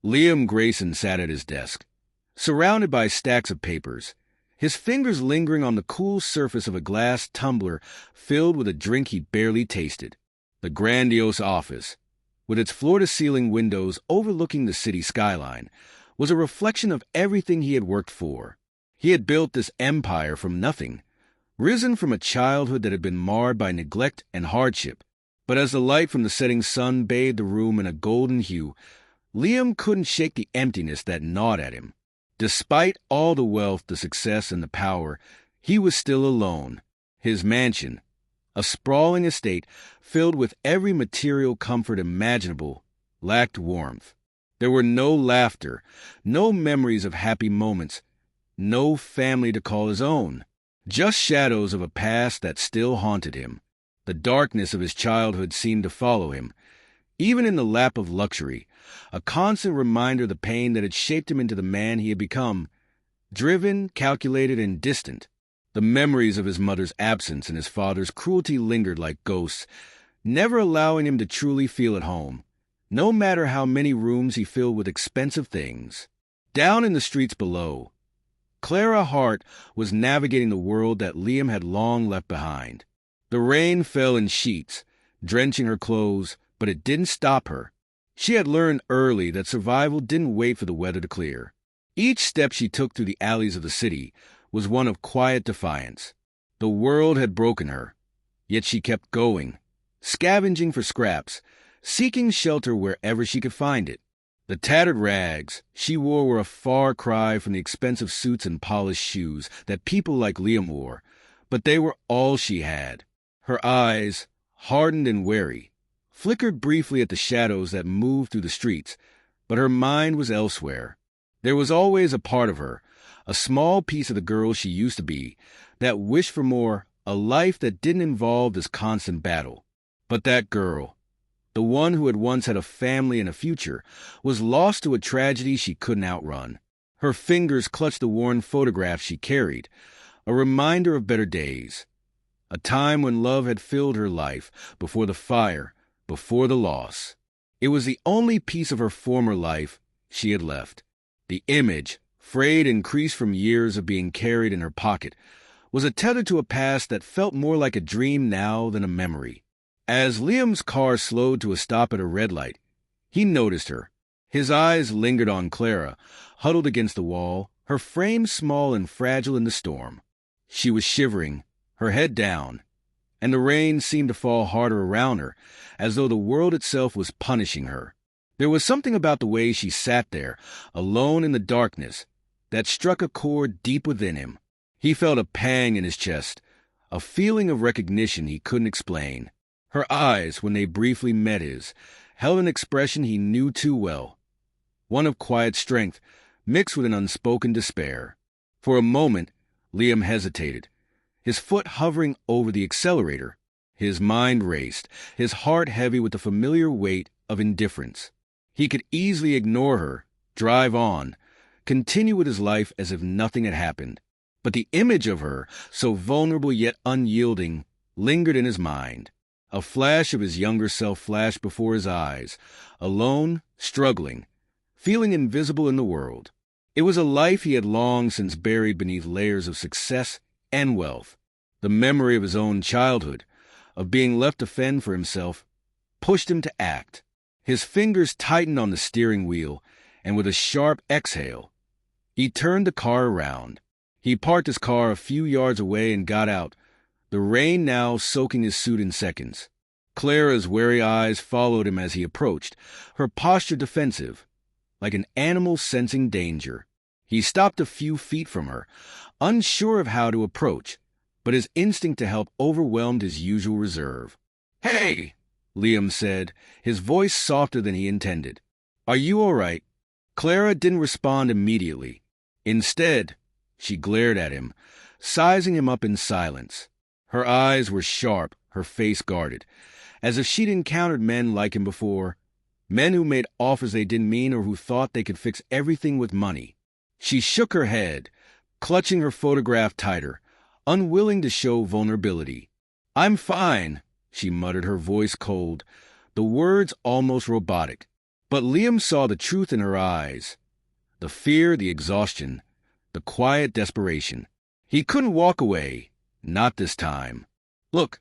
Liam Grayson sat at his desk, surrounded by stacks of papers, his fingers lingering on the cool surface of a glass tumbler filled with a drink he barely tasted. The grandiose office, with its floor-to-ceiling windows overlooking the city skyline, was a reflection of everything he had worked for. He had built this empire from nothing, risen from a childhood that had been marred by neglect and hardship. But as the light from the setting sun bathed the room in a golden hue, Liam couldn't shake the emptiness that gnawed at him. Despite all the wealth, the success, and the power, he was still alone. His mansion, a sprawling estate filled with every material comfort imaginable, lacked warmth. There were no laughter, no memories of happy moments, no family to call his own, just shadows of a past that still haunted him. The darkness of his childhood seemed to follow him, even in the lap of luxury, a constant reminder of the pain that had shaped him into the man he had become, driven, calculated, and distant. The memories of his mother's absence and his father's cruelty lingered like ghosts, never allowing him to truly feel at home, no matter how many rooms he filled with expensive things. Down in the streets below, Clara Hart was navigating the world that Liam had long left behind. The rain fell in sheets, drenching her clothes, but it didn't stop her. She had learned early that survival didn't wait for the weather to clear. Each step she took through the alleys of the city was one of quiet defiance. The world had broken her, yet she kept going, scavenging for scraps, seeking shelter wherever she could find it. The tattered rags she wore were a far cry from the expensive suits and polished shoes that people like Liam wore, but they were all she had. Her eyes, hardened and wary, flickered briefly at the shadows that moved through the streets, but her mind was elsewhere. There was always a part of her, a small piece of the girl she used to be, that wished for more, a life that didn't involve this constant battle. But that girl, the one who had once had a family and a future, was lost to a tragedy she couldn't outrun. Her fingers clutched the worn photograph she carried, a reminder of better days, a time when love had filled her life, before the fire, before the loss. It was the only piece of her former life she had left. The image, frayed and creased from years of being carried in her pocket, was a tether to a past that felt more like a dream now than a memory. As Liam's car slowed to a stop at a red light, he noticed her. His eyes lingered on Clara, huddled against the wall, her frame small and fragile in the storm. She was shivering, her head down, and the rain seemed to fall harder around her, as though the world itself was punishing her. There was something about the way she sat there, alone in the darkness, that struck a chord deep within him. He felt a pang in his chest, a feeling of recognition he couldn't explain. Her eyes, when they briefly met his, held an expression he knew too well, one of quiet strength, mixed with an unspoken despair. For a moment, Liam hesitated, his foot hovering over the accelerator. His mind raced, his heart heavy with the familiar weight of indifference. He could easily ignore her, drive on, continue with his life as if nothing had happened. But the image of her, so vulnerable yet unyielding, lingered in his mind. A flash of his younger self flashed before his eyes, alone, struggling, feeling invisible in the world. It was a life he had long since buried beneath layers of success and wealth. The memory of his own childhood, of being left to fend for himself, pushed him to act. His fingers tightened on the steering wheel, and with a sharp exhale, he turned the car around. He parked his car a few yards away and got out, the rain now soaking his suit in seconds. Clara's wary eyes followed him as he approached, her posture defensive, like an animal sensing danger. He stopped a few feet from her, unsure of how to approach, but his instinct to help overwhelmed his usual reserve. "Hey!" Liam said, his voice softer than he intended. "Are you all right?" Clara didn't respond immediately. Instead, she glared at him, sizing him up in silence. Her eyes were sharp, her face guarded, as if she'd encountered men like him before, men who made offers they didn't mean or who thought they could fix everything with money. She shook her head, clutching her photograph tighter, unwilling to show vulnerability. "I'm fine," she muttered, her voice cold, the words almost robotic. But Liam saw the truth in her eyes. The fear, the exhaustion, the quiet desperation. He couldn't walk away. Not this time. "Look,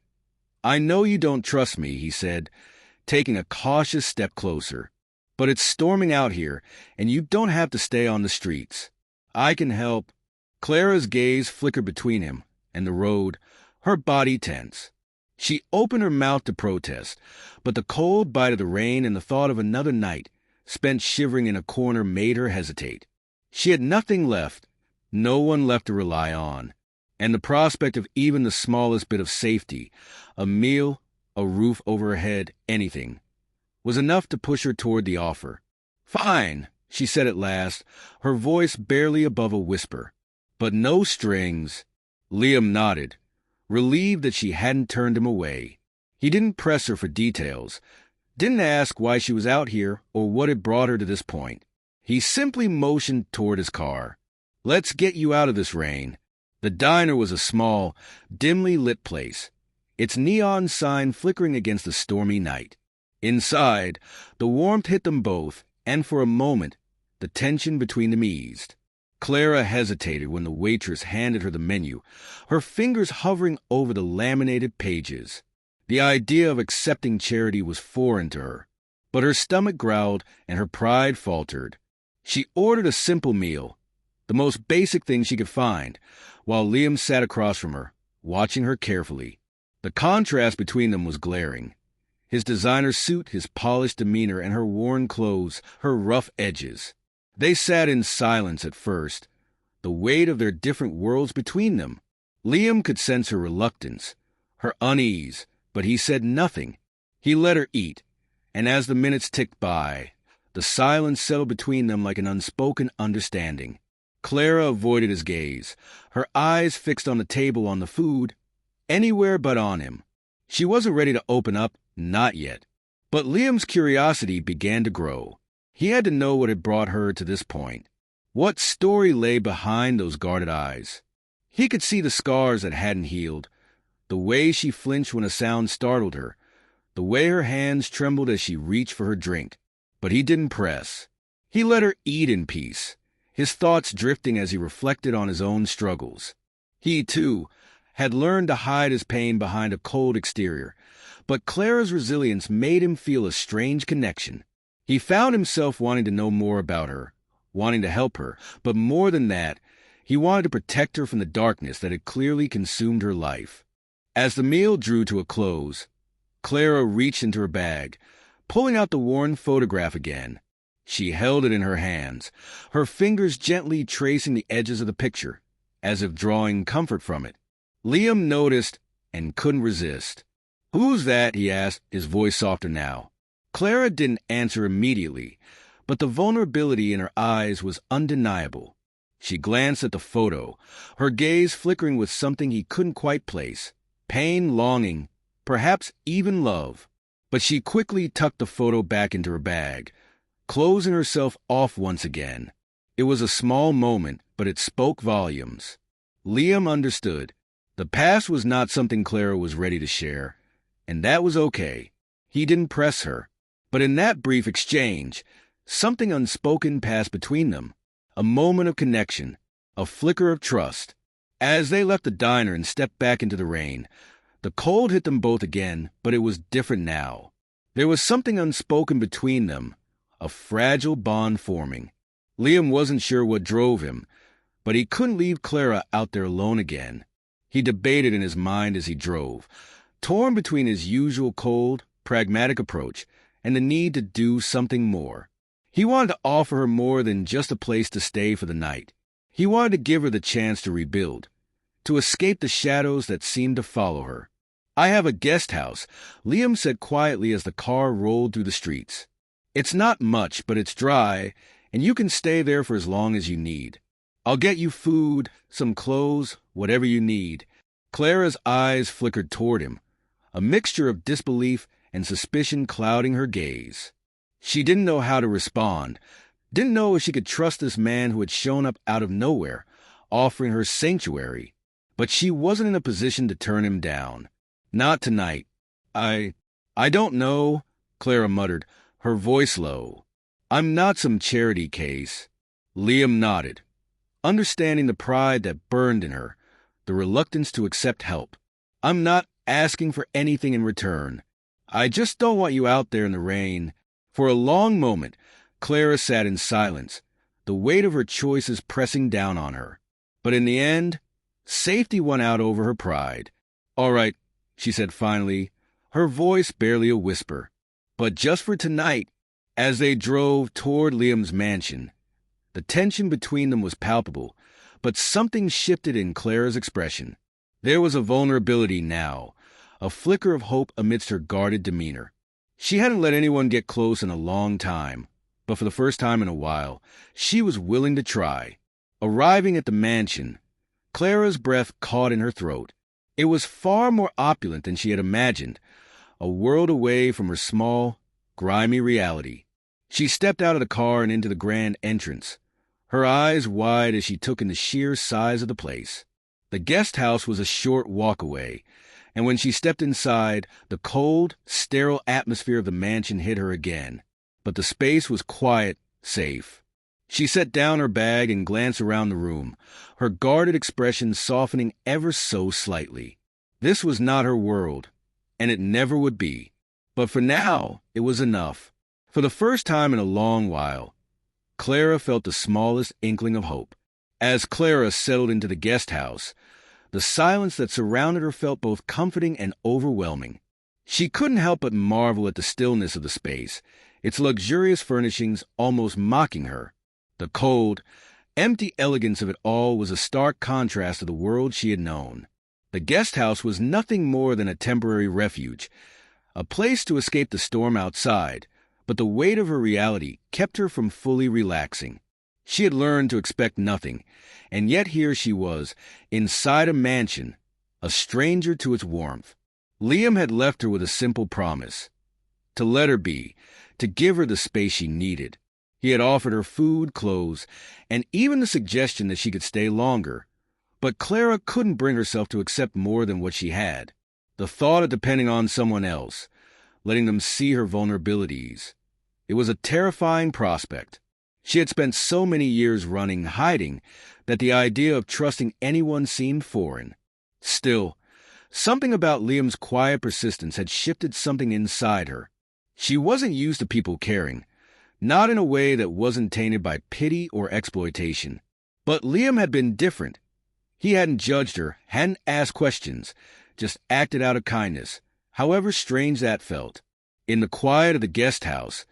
I know you don't trust me," he said, taking a cautious step closer. "But it's storming out here, and you don't have to stay on the streets. I can help." Clara's gaze flickered between him and the road, her body tense. She opened her mouth to protest, but the cold bite of the rain and the thought of another night spent shivering in a corner made her hesitate. She had nothing left, no one left to rely on, and the prospect of even the smallest bit of safety, a meal, a roof over her head, anything, was enough to push her toward the offer. "Fine," she said at last, her voice barely above a whisper. "But no strings." Liam nodded, relieved that she hadn't turned him away. He didn't press her for details, didn't ask why she was out here or what had brought her to this point. He simply motioned toward his car. "Let's get you out of this rain." The diner was a small, dimly lit place, its neon sign flickering against the stormy night. Inside, the warmth hit them both, and for a moment, the tension between them eased. Clara hesitated when the waitress handed her the menu, her fingers hovering over the laminated pages. The idea of accepting charity was foreign to her, but her stomach growled and her pride faltered. She ordered a simple meal, the most basic thing she could find, while Liam sat across from her, watching her carefully. The contrast between them was glaring. His designer suit, his polished demeanor, and her worn clothes, her rough edges. They sat in silence at first, the weight of their different worlds between them. Liam could sense her reluctance, her unease, but he said nothing. He let her eat, and as the minutes ticked by, the silence settled between them like an unspoken understanding. Clara avoided his gaze, her eyes fixed on the table, on the food, anywhere but on him. She wasn't ready to open up, not yet. But Liam's curiosity began to grow. He had to know what had brought her to this point. What story lay behind those guarded eyes? He could see the scars that hadn't healed, the way she flinched when a sound startled her, the way her hands trembled as she reached for her drink. But he didn't press. He let her eat in peace, his thoughts drifting as he reflected on his own struggles. He, too, had learned to hide his pain behind a cold exterior, but Clara's resilience made him feel a strange connection. He found himself wanting to know more about her, wanting to help her, but more than that, he wanted to protect her from the darkness that had clearly consumed her life. As the meal drew to a close, Clara reached into her bag, pulling out the worn photograph again. She held it in her hands, her fingers gently tracing the edges of the picture, as if drawing comfort from it. Liam noticed and couldn't resist. "Who's that?" he asked, his voice softer now. Clara didn't answer immediately, but the vulnerability in her eyes was undeniable. She glanced at the photo, her gaze flickering with something he couldn't quite place. Pain, longing, perhaps even love. But she quickly tucked the photo back into her bag, closing herself off once again. It was a small moment, but it spoke volumes. Liam understood. The past was not something Clara was ready to share, and that was okay. He didn't press her. But in that brief exchange, something unspoken passed between them, a moment of connection, a flicker of trust. As they left the diner and stepped back into the rain, the cold hit them both again, but it was different now. There was something unspoken between them, a fragile bond forming. Liam wasn't sure what drove him, but he couldn't leave Clara out there alone again. He debated in his mind as he drove, torn between his usual cold, pragmatic approach and the need to do something more. He wanted to offer her more than just a place to stay for the night. He wanted to give her the chance to rebuild, to escape the shadows that seemed to follow her. "I have a guest house," Liam said quietly as the car rolled through the streets. "It's not much, but it's dry, and you can stay there for as long as you need. I'll get you food, some clothes, whatever you need." Clara's eyes flickered toward him, a mixture of disbelief and suspicion clouding her gaze. She didn't know how to respond, didn't know if she could trust this man who had shown up out of nowhere, offering her sanctuary. But she wasn't in a position to turn him down. "Not tonight. I don't know," Clara muttered, her voice low. I'm not some charity case. Liam nodded, understanding the pride that burned in her, the reluctance to accept help. I'm not asking for anything in return. I just don't want you out there in the rain. For a long moment, Clara sat in silence, the weight of her choices pressing down on her. But in the end, safety won out over her pride. All right, she said finally, her voice barely a whisper. But just for tonight. As they drove toward Liam's mansion, the tension between them was palpable, but something shifted in Clara's expression. There was a vulnerability now, a flicker of hope amidst her guarded demeanor. She hadn't let anyone get close in a long time, but for the first time in a while, she was willing to try. Arriving at the mansion, Clara's breath caught in her throat. It was far more opulent than she had imagined, a world away from her small, grimy reality. She stepped out of the car and into the grand entrance, her eyes wide as she took in the sheer size of the place. The guest house was a short walk away, and when she stepped inside, the cold, sterile atmosphere of the mansion hit her again. But the space was quiet, safe. She set down her bag and glanced around the room, her guarded expression softening ever so slightly. This was not her world, and it never would be. But for now, it was enough. For the first time in a long while, Clara felt the smallest inkling of hope. As Clara settled into the guest house, the silence that surrounded her felt both comforting and overwhelming. She couldn't help but marvel at the stillness of the space, its luxurious furnishings almost mocking her. The cold, empty elegance of it all was a stark contrast to the world she had known. The guest house was nothing more than a temporary refuge, a place to escape the storm outside, but the weight of her reality kept her from fully relaxing. She had learned to expect nothing, and yet here she was, inside a mansion, a stranger to its warmth. Liam had left her with a simple promise: to let her be, to give her the space she needed. He had offered her food, clothes, and even the suggestion that she could stay longer. But Clara couldn't bring herself to accept more than what she had. The thought of depending on someone else, letting them see her vulnerabilities. It was a terrifying prospect. She had spent so many years running, hiding, that the idea of trusting anyone seemed foreign. Still, something about Liam's quiet persistence had shifted something inside her. She wasn't used to people caring, not in a way that wasn't tainted by pity or exploitation. But Liam had been different. He hadn't judged her, hadn't asked questions, just acted out of kindness, however strange that felt. In the quiet of the guest house,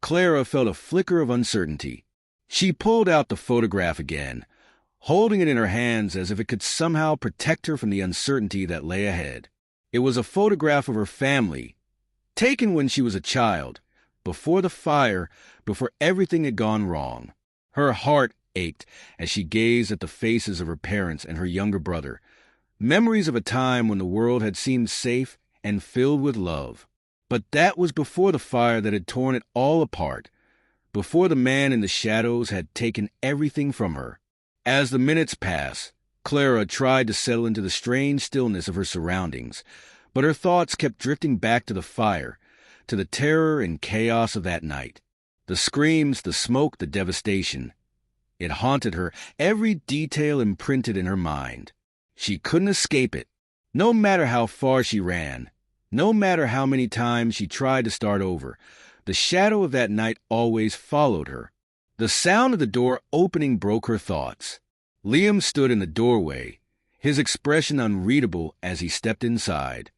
Clara felt a flicker of uncertainty. She pulled out the photograph again, holding it in her hands as if it could somehow protect her from the uncertainty that lay ahead. It was a photograph of her family, taken when she was a child, before the fire, before everything had gone wrong. Her heart ached as she gazed at the faces of her parents and her younger brother, memories of a time when the world had seemed safe and filled with love. But that was before the fire that had torn it all apart, before the man in the shadows had taken everything from her. As the minutes passed, Clara tried to settle into the strange stillness of her surroundings, but her thoughts kept drifting back to the fire, to the terror and chaos of that night. The screams, the smoke, the devastation. It haunted her, every detail imprinted in her mind. She couldn't escape it. No matter how far she ran, no matter how many times she tried to start over, the shadow of that night always followed her. The sound of the door opening broke her thoughts. Liam stood in the doorway, his expression unreadable as he stepped inside.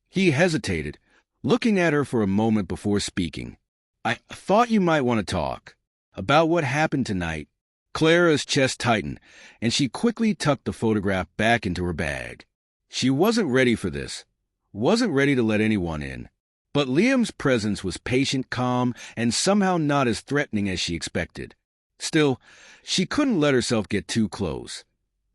He hesitated, looking at her for a moment before speaking. "I thought you might want to talk about what happened tonight." Clara's chest tightened, and she quickly tucked the photograph back into her bag. She wasn't ready for this, wasn't ready to let anyone in. But Liam's presence was patient, calm, and somehow not as threatening as she expected. Still, she couldn't let herself get too close,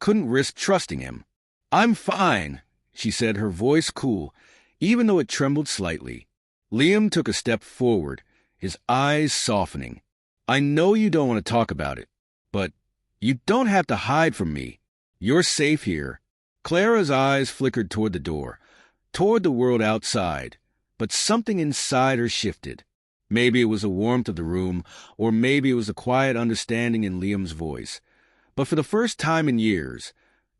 couldn't risk trusting him. "I'm fine," she said, her voice cool, even though it trembled slightly. Liam took a step forward, his eyes softening. "I know you don't want to talk about it, but you don't have to hide from me. You're safe here." Clara's eyes flickered toward the door, toward the world outside, but something inside her shifted. Maybe it was the warmth of the room, or maybe it was the quiet understanding in Liam's voice. But for the first time in years,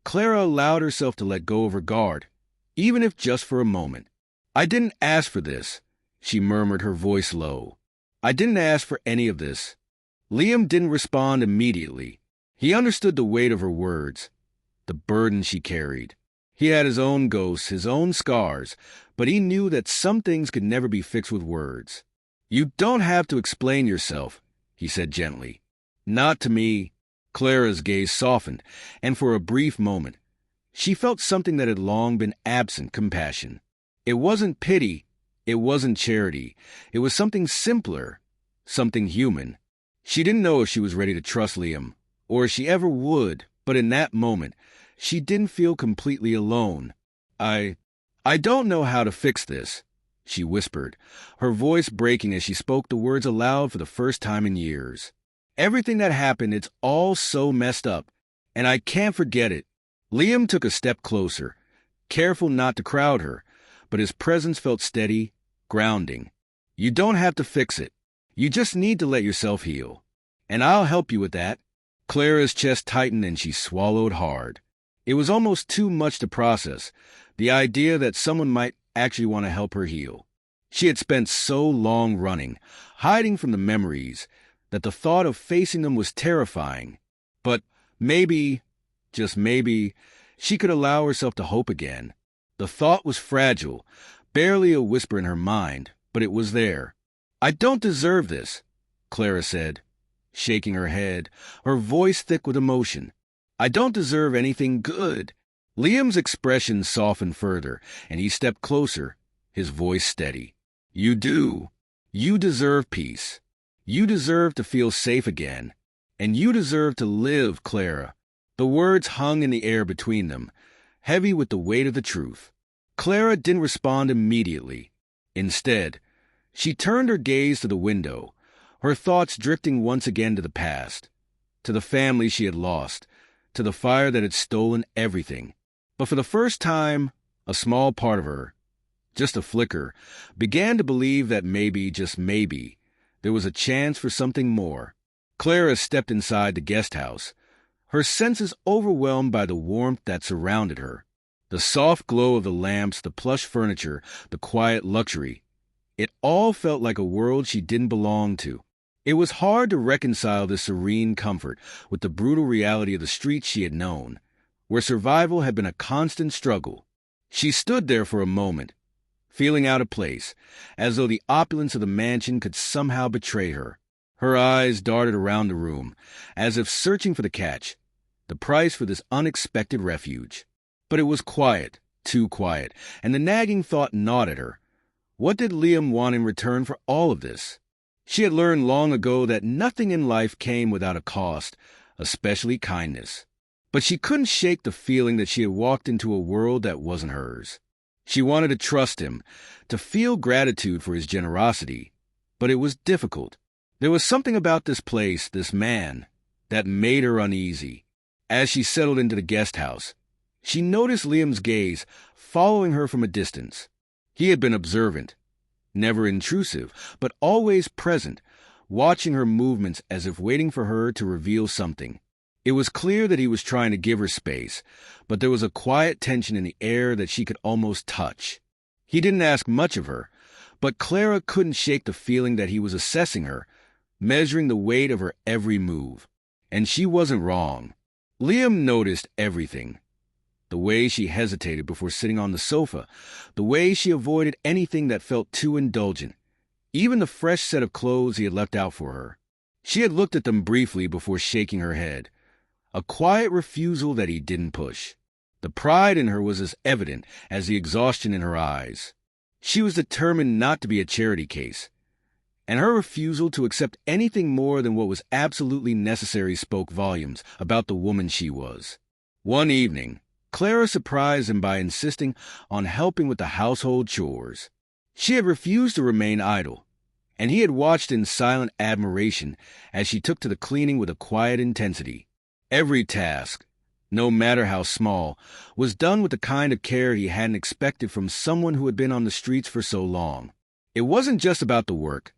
Clara allowed herself to let go of her guard, even if just for a moment. "I didn't ask for this," she murmured, her voice low. "I didn't ask for any of this." Liam didn't respond immediately. He understood the weight of her words, the burden she carried. He had his own ghosts, his own scars, but he knew that some things could never be fixed with words. "You don't have to explain yourself," he said gently. "Not to me." Clara's gaze softened, and for a brief moment, she felt something that had long been absent: compassion. It wasn't pity, it wasn't charity. It was something simpler, something human. She didn't know if she was ready to trust Liam, or if she ever would, but in that moment, she didn't feel completely alone. I don't know how to fix this," she whispered, her voice breaking as she spoke the words aloud for the first time in years. "Everything that happened, it's all so messed up, and I can't forget it." Liam took a step closer, careful not to crowd her, but his presence felt steady, grounding. "You don't have to fix it. You just need to let yourself heal. And I'll help you with that." Clara's chest tightened and she swallowed hard. It was almost too much to process, the idea that someone might actually want to help her heal. She had spent so long running, hiding from the memories, that the thought of facing them was terrifying. But maybe, just maybe, she could allow herself to hope again. The thought was fragile, barely a whisper in her mind, but it was there. "I don't deserve this," Clara said, shaking her head, her voice thick with emotion. "I don't deserve anything good." Liam's expression softened further, and he stepped closer, his voice steady. "You do. You deserve peace. You deserve to feel safe again. And you deserve to live, Clara." The words hung in the air between them, heavy with the weight of the truth. Clara didn't respond immediately. Instead, she turned her gaze to the window, her thoughts drifting once again to the past, to the family she had lost, to the fire that had stolen everything. But for the first time, a small part of her, just a flicker, began to believe that maybe, just maybe, there was a chance for something more. Clara stepped inside the guest house, her senses overwhelmed by the warmth that surrounded her. The soft glow of the lamps, the plush furniture, the quiet luxury. It all felt like a world she didn't belong to. It was hard to reconcile this serene comfort with the brutal reality of the streets she had known, where survival had been a constant struggle. She stood there for a moment, feeling out of place, as though the opulence of the mansion could somehow betray her. Her eyes darted around the room, as if searching for the catch, the price for this unexpected refuge. But it was quiet, too quiet, and the nagging thought gnawed at her. What did Liam want in return for all of this? She had learned long ago that nothing in life came without a cost, especially kindness. But she couldn't shake the feeling that she had walked into a world that wasn't hers. She wanted to trust him, to feel gratitude for his generosity, but it was difficult. There was something about this place, this man, that made her uneasy. As she settled into the guest house, she noticed Liam's gaze following her from a distance. He had been observant, never intrusive, but always present, watching her movements as if waiting for her to reveal something. It was clear that he was trying to give her space, but there was a quiet tension in the air that she could almost touch. He didn't ask much of her, but Clara couldn't shake the feeling that he was assessing her, measuring the weight of her every move. And she wasn't wrong. Liam noticed everything. The way she hesitated before sitting on the sofa, the way she avoided anything that felt too indulgent, even the fresh set of clothes he had left out for her. She had looked at them briefly before shaking her head, a quiet refusal that he didn't push. The pride in her was as evident as the exhaustion in her eyes. She was determined not to be a charity case, and her refusal to accept anything more than what was absolutely necessary spoke volumes about the woman she was. One evening, Clara surprised him by insisting on helping with the household chores. She had refused to remain idle, and he had watched in silent admiration as she took to the cleaning with a quiet intensity. Every task, no matter how small, was done with the kind of care he hadn't expected from someone who had been on the streets for so long. It wasn't just about the work.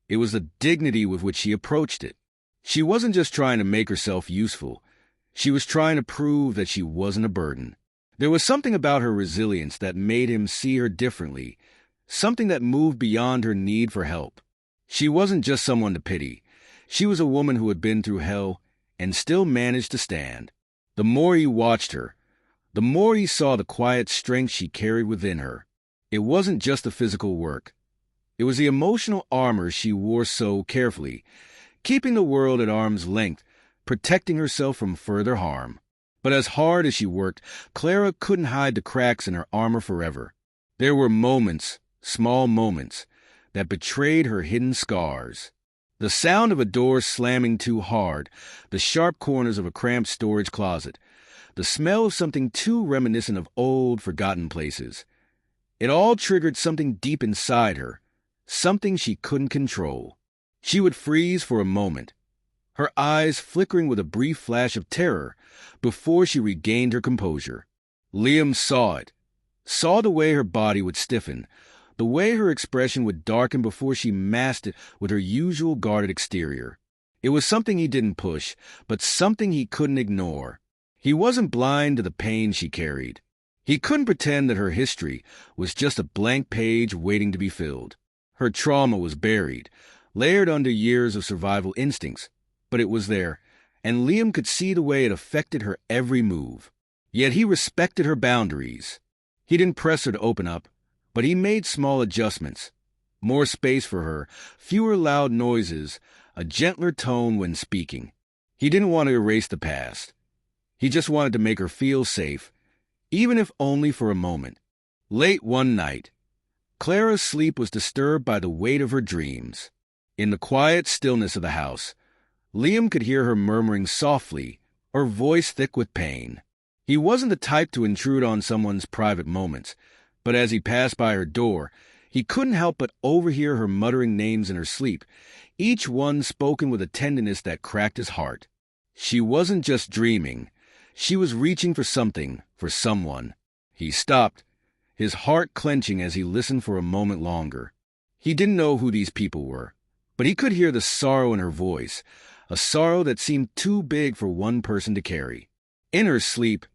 It was the dignity with which she approached it. She wasn't just trying to make herself useful. She was trying to prove that she wasn't a burden. There was something about her resilience that made him see her differently, something that moved beyond her need for help. She wasn't just someone to pity. She was a woman who had been through hell and still managed to stand. The more he watched her, the more he saw the quiet strength she carried within her. It wasn't just the physical work. It was the emotional armor she wore so carefully, keeping the world at arm's length, protecting herself from further harm. But as hard as she worked, Clara couldn't hide the cracks in her armor forever. There were moments, small moments, that betrayed her hidden scars. The sound of a door slamming too hard, the sharp corners of a cramped storage closet, the smell of something too reminiscent of old, forgotten places. It all triggered something deep inside her, something she couldn't control. She would freeze for a moment, her eyes flickering with a brief flash of terror before she regained her composure. Liam saw it, saw the way her body would stiffen, the way her expression would darken before she masked it with her usual guarded exterior. It was something he didn't push, but something he couldn't ignore. He wasn't blind to the pain she carried. He couldn't pretend that her history was just a blank page waiting to be filled. Her trauma was buried, layered under years of survival instincts, but it was there, and Liam could see the way it affected her every move. Yet he respected her boundaries. He didn't press her to open up, but he made small adjustments. More space for her, fewer loud noises, a gentler tone when speaking. He didn't want to erase the past. He just wanted to make her feel safe, even if only for a moment. Late one night, Clara's sleep was disturbed by the weight of her dreams. In the quiet stillness of the house, Liam could hear her murmuring softly, her voice thick with pain. He wasn't the type to intrude on someone's private moments, but as he passed by her door, he couldn't help but overhear her muttering names in her sleep, each one spoken with a tenderness that cracked his heart. She wasn't just dreaming. She was reaching for something, for someone. He stopped, his heart clenching as he listened for a moment longer. He didn't know who these people were, but he could hear the sorrow in her voice, a sorrow that seemed too big for one person to carry. In her sleep,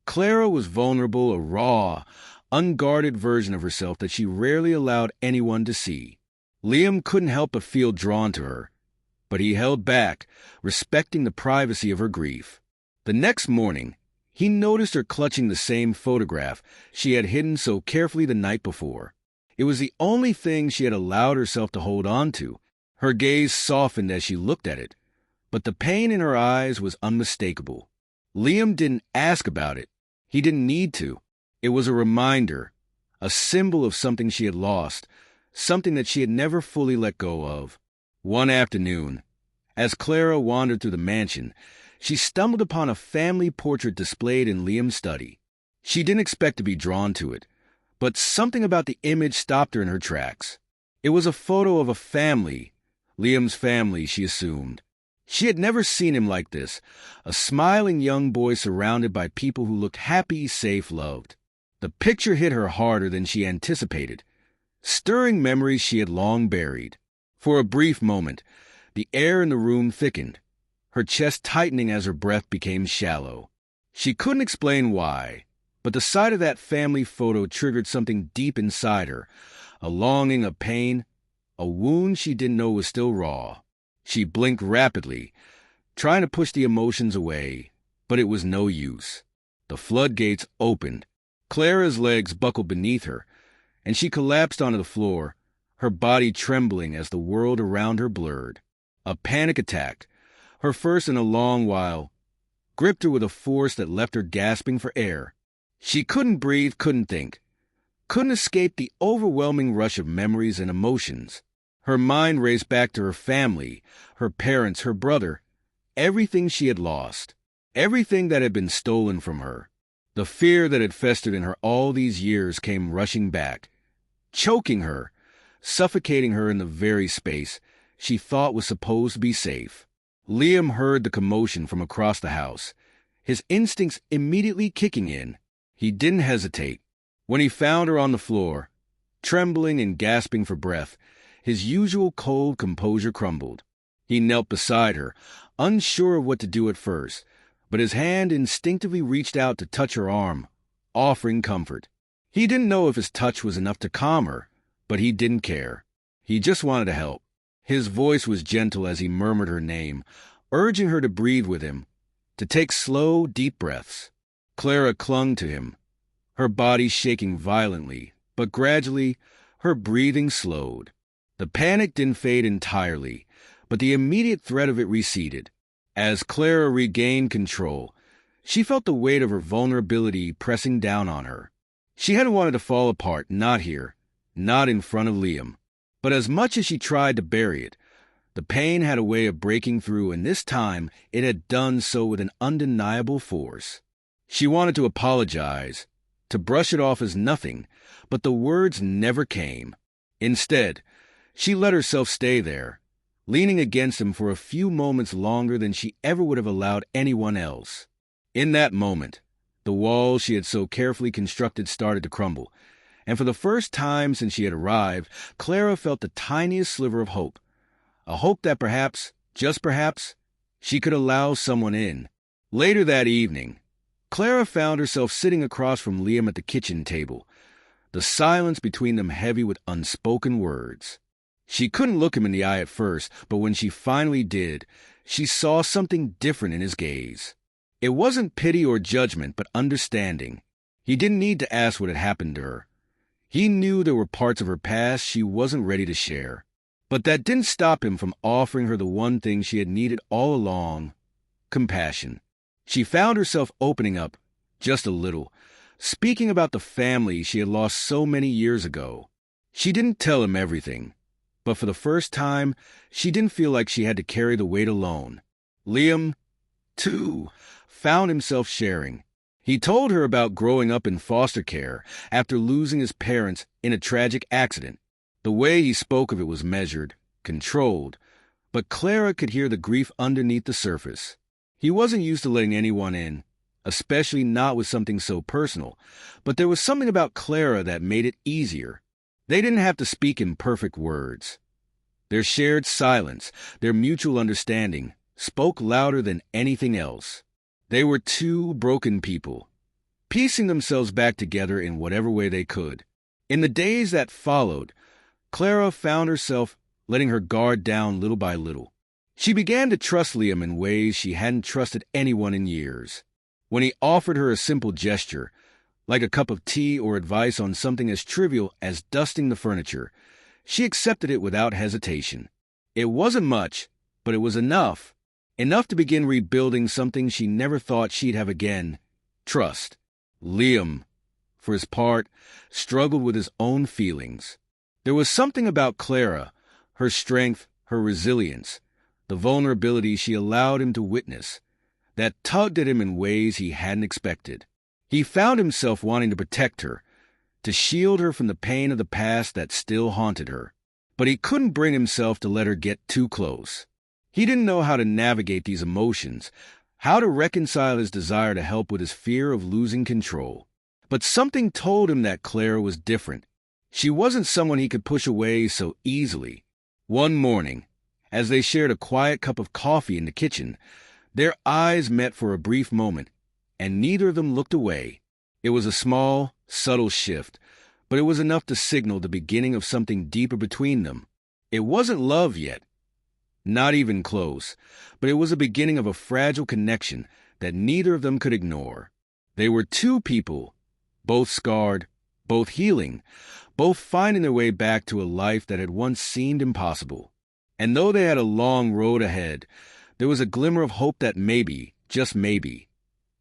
Clara was vulnerable, a raw, unguarded version of herself that she rarely allowed anyone to see. Liam couldn't help but feel drawn to her, but he held back, respecting the privacy of her grief. The next morning, he noticed her clutching the same photograph she had hidden so carefully the night before. It was the only thing she had allowed herself to hold on to. Her gaze softened as she looked at it, but the pain in her eyes was unmistakable. Liam didn't ask about it. He didn't need to. It was a reminder, a symbol of something she had lost, something that she had never fully let go of. One afternoon, as Clara wandered through the mansion, she stumbled upon a family portrait displayed in Liam's study. She didn't expect to be drawn to it, but something about the image stopped her in her tracks. It was a photo of a family, Liam's family, she assumed. She had never seen him like this, a smiling young boy surrounded by people who looked happy, safe, loved. The picture hit her harder than she anticipated, stirring memories she had long buried. For a brief moment, the air in the room thickened, her chest tightening as her breath became shallow. She couldn't explain why, but the sight of that family photo triggered something deep inside her, a longing, a pain, a wound she didn't know was still raw. She blinked rapidly, trying to push the emotions away, but it was no use. The floodgates opened. Clara's legs buckled beneath her, and she collapsed onto the floor, her body trembling as the world around her blurred. A panic attack, her first in a long while, gripped her with a force that left her gasping for air. She couldn't breathe, couldn't think, couldn't escape the overwhelming rush of memories and emotions. Her mind raced back to her family, her parents, her brother, everything she had lost, everything that had been stolen from her. The fear that had festered in her all these years came rushing back, choking her, suffocating her in the very space she thought was supposed to be safe. Liam heard the commotion from across the house, his instincts immediately kicking in. He didn't hesitate. When he found her on the floor, trembling and gasping for breath, His usual cold composure crumbled. He knelt beside her, unsure of what to do at first, but his hand instinctively reached out to touch her arm, offering comfort. He didn't know if his touch was enough to calm her, but he didn't care. He just wanted to help. His voice was gentle as he murmured her name, urging her to breathe with him, to take slow, deep breaths. Clara clung to him, her body shaking violently, but gradually her breathing slowed. The panic didn't fade entirely, but the immediate threat of it receded. As Clara regained control, she felt the weight of her vulnerability pressing down on her. She hadn't wanted to fall apart, not here, not in front of Liam. But as much as she tried to bury it, the pain had a way of breaking through, and this time it had done so with an undeniable force. She wanted to apologize, to brush it off as nothing, but the words never came. Instead, she let herself stay there, leaning against him for a few moments longer than she ever would have allowed anyone else. In that moment, the walls she had so carefully constructed started to crumble, and for the first time since she had arrived, Clara felt the tiniest sliver of hope. A hope that perhaps, just perhaps, she could allow someone in. Later that evening, Clara found herself sitting across from Liam at the kitchen table, the silence between them heavy with unspoken words. She couldn't look him in the eye at first, but when she finally did, she saw something different in his gaze. It wasn't pity or judgment, but understanding. He didn't need to ask what had happened to her. He knew there were parts of her past she wasn't ready to share. But that didn't stop him from offering her the one thing she had needed all along: compassion. She found herself opening up, just a little, speaking about the family she had lost so many years ago. She didn't tell him everything, but for the first time, she didn't feel like she had to carry the weight alone. Liam, too, found himself sharing. He told her about growing up in foster care after losing his parents in a tragic accident. The way he spoke of it was measured, controlled, but Clara could hear the grief underneath the surface. He wasn't used to letting anyone in, especially not with something so personal, but there was something about Clara that made it easier. They didn't have to speak in perfect words. Their shared silence, their mutual understanding, spoke louder than anything else. They were two broken people, piecing themselves back together in whatever way they could. In the days that followed, Clara found herself letting her guard down little by little. She began to trust Liam in ways she hadn't trusted anyone in years. When he offered her a simple gesture, like a cup of tea or advice on something as trivial as dusting the furniture, she accepted it without hesitation. It wasn't much, but it was enough. Enough to begin rebuilding something she never thought she'd have again: trust. Liam, for his part, struggled with his own feelings. There was something about Clara, her strength, her resilience, the vulnerability she allowed him to witness, that tugged at him in ways he hadn't expected. He found himself wanting to protect her, to shield her from the pain of the past that still haunted her. But he couldn't bring himself to let her get too close. He didn't know how to navigate these emotions, how to reconcile his desire to help with his fear of losing control. But something told him that Clara was different. She wasn't someone he could push away so easily. One morning, as they shared a quiet cup of coffee in the kitchen, their eyes met for a brief moment, and neither of them looked away. It was a small, subtle shift, but it was enough to signal the beginning of something deeper between them. It wasn't love yet, not even close, but it was the beginning of a fragile connection that neither of them could ignore. They were two people, both scarred, both healing, both finding their way back to a life that had once seemed impossible. And though they had a long road ahead, there was a glimmer of hope that maybe, just maybe,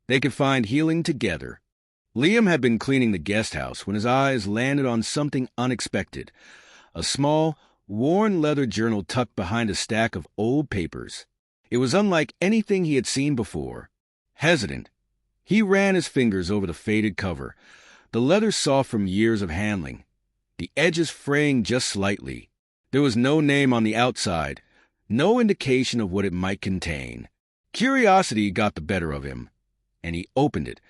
they could find healing together. Liam had been cleaning the guest house when his eyes landed on something unexpected: a small, worn leather journal tucked behind a stack of old papers. It was unlike anything he had seen before. Hesitant, he ran his fingers over the faded cover, the leather soft from years of handling, the edges fraying just slightly. There was no name on the outside, no indication of what it might contain. Curiosity got the better of him, and he opened it,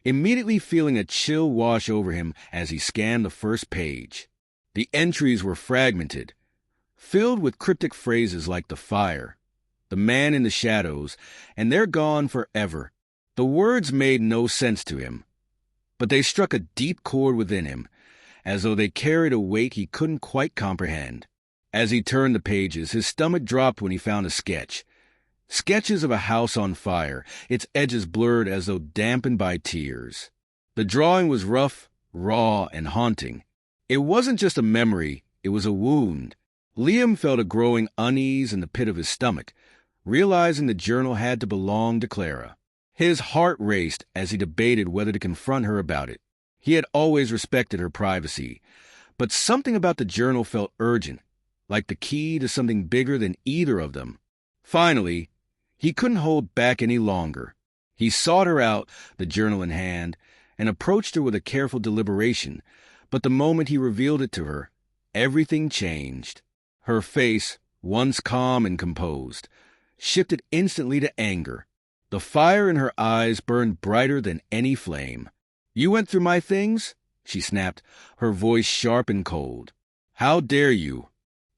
immediately feeling a chill wash over him as he scanned the first page. The entries were fragmented, filled with cryptic phrases like the fire, the man in the shadows, and they're gone forever. The words made no sense to him, but they struck a deep chord within him, as though they carried a weight he couldn't quite comprehend. As he turned the pages, his stomach dropped when he found a sketch. Sketches of a house on fire, its edges blurred as though dampened by tears. The drawing was rough, raw, and haunting. It wasn't just a memory, it was a wound. Liam felt a growing unease in the pit of his stomach, realizing the journal had to belong to Clara. His heart raced as he debated whether to confront her about it. He had always respected her privacy, but something about the journal felt urgent, like the key to something bigger than either of them. Finally, he couldn't hold back any longer. He sought her out, the journal in hand, and approached her with a careful deliberation, but the moment he revealed it to her, everything changed. Her face, once calm and composed, shifted instantly to anger. The fire in her eyes burned brighter than any flame. "You went through my things?" she snapped, her voice sharp and cold. "How dare you?"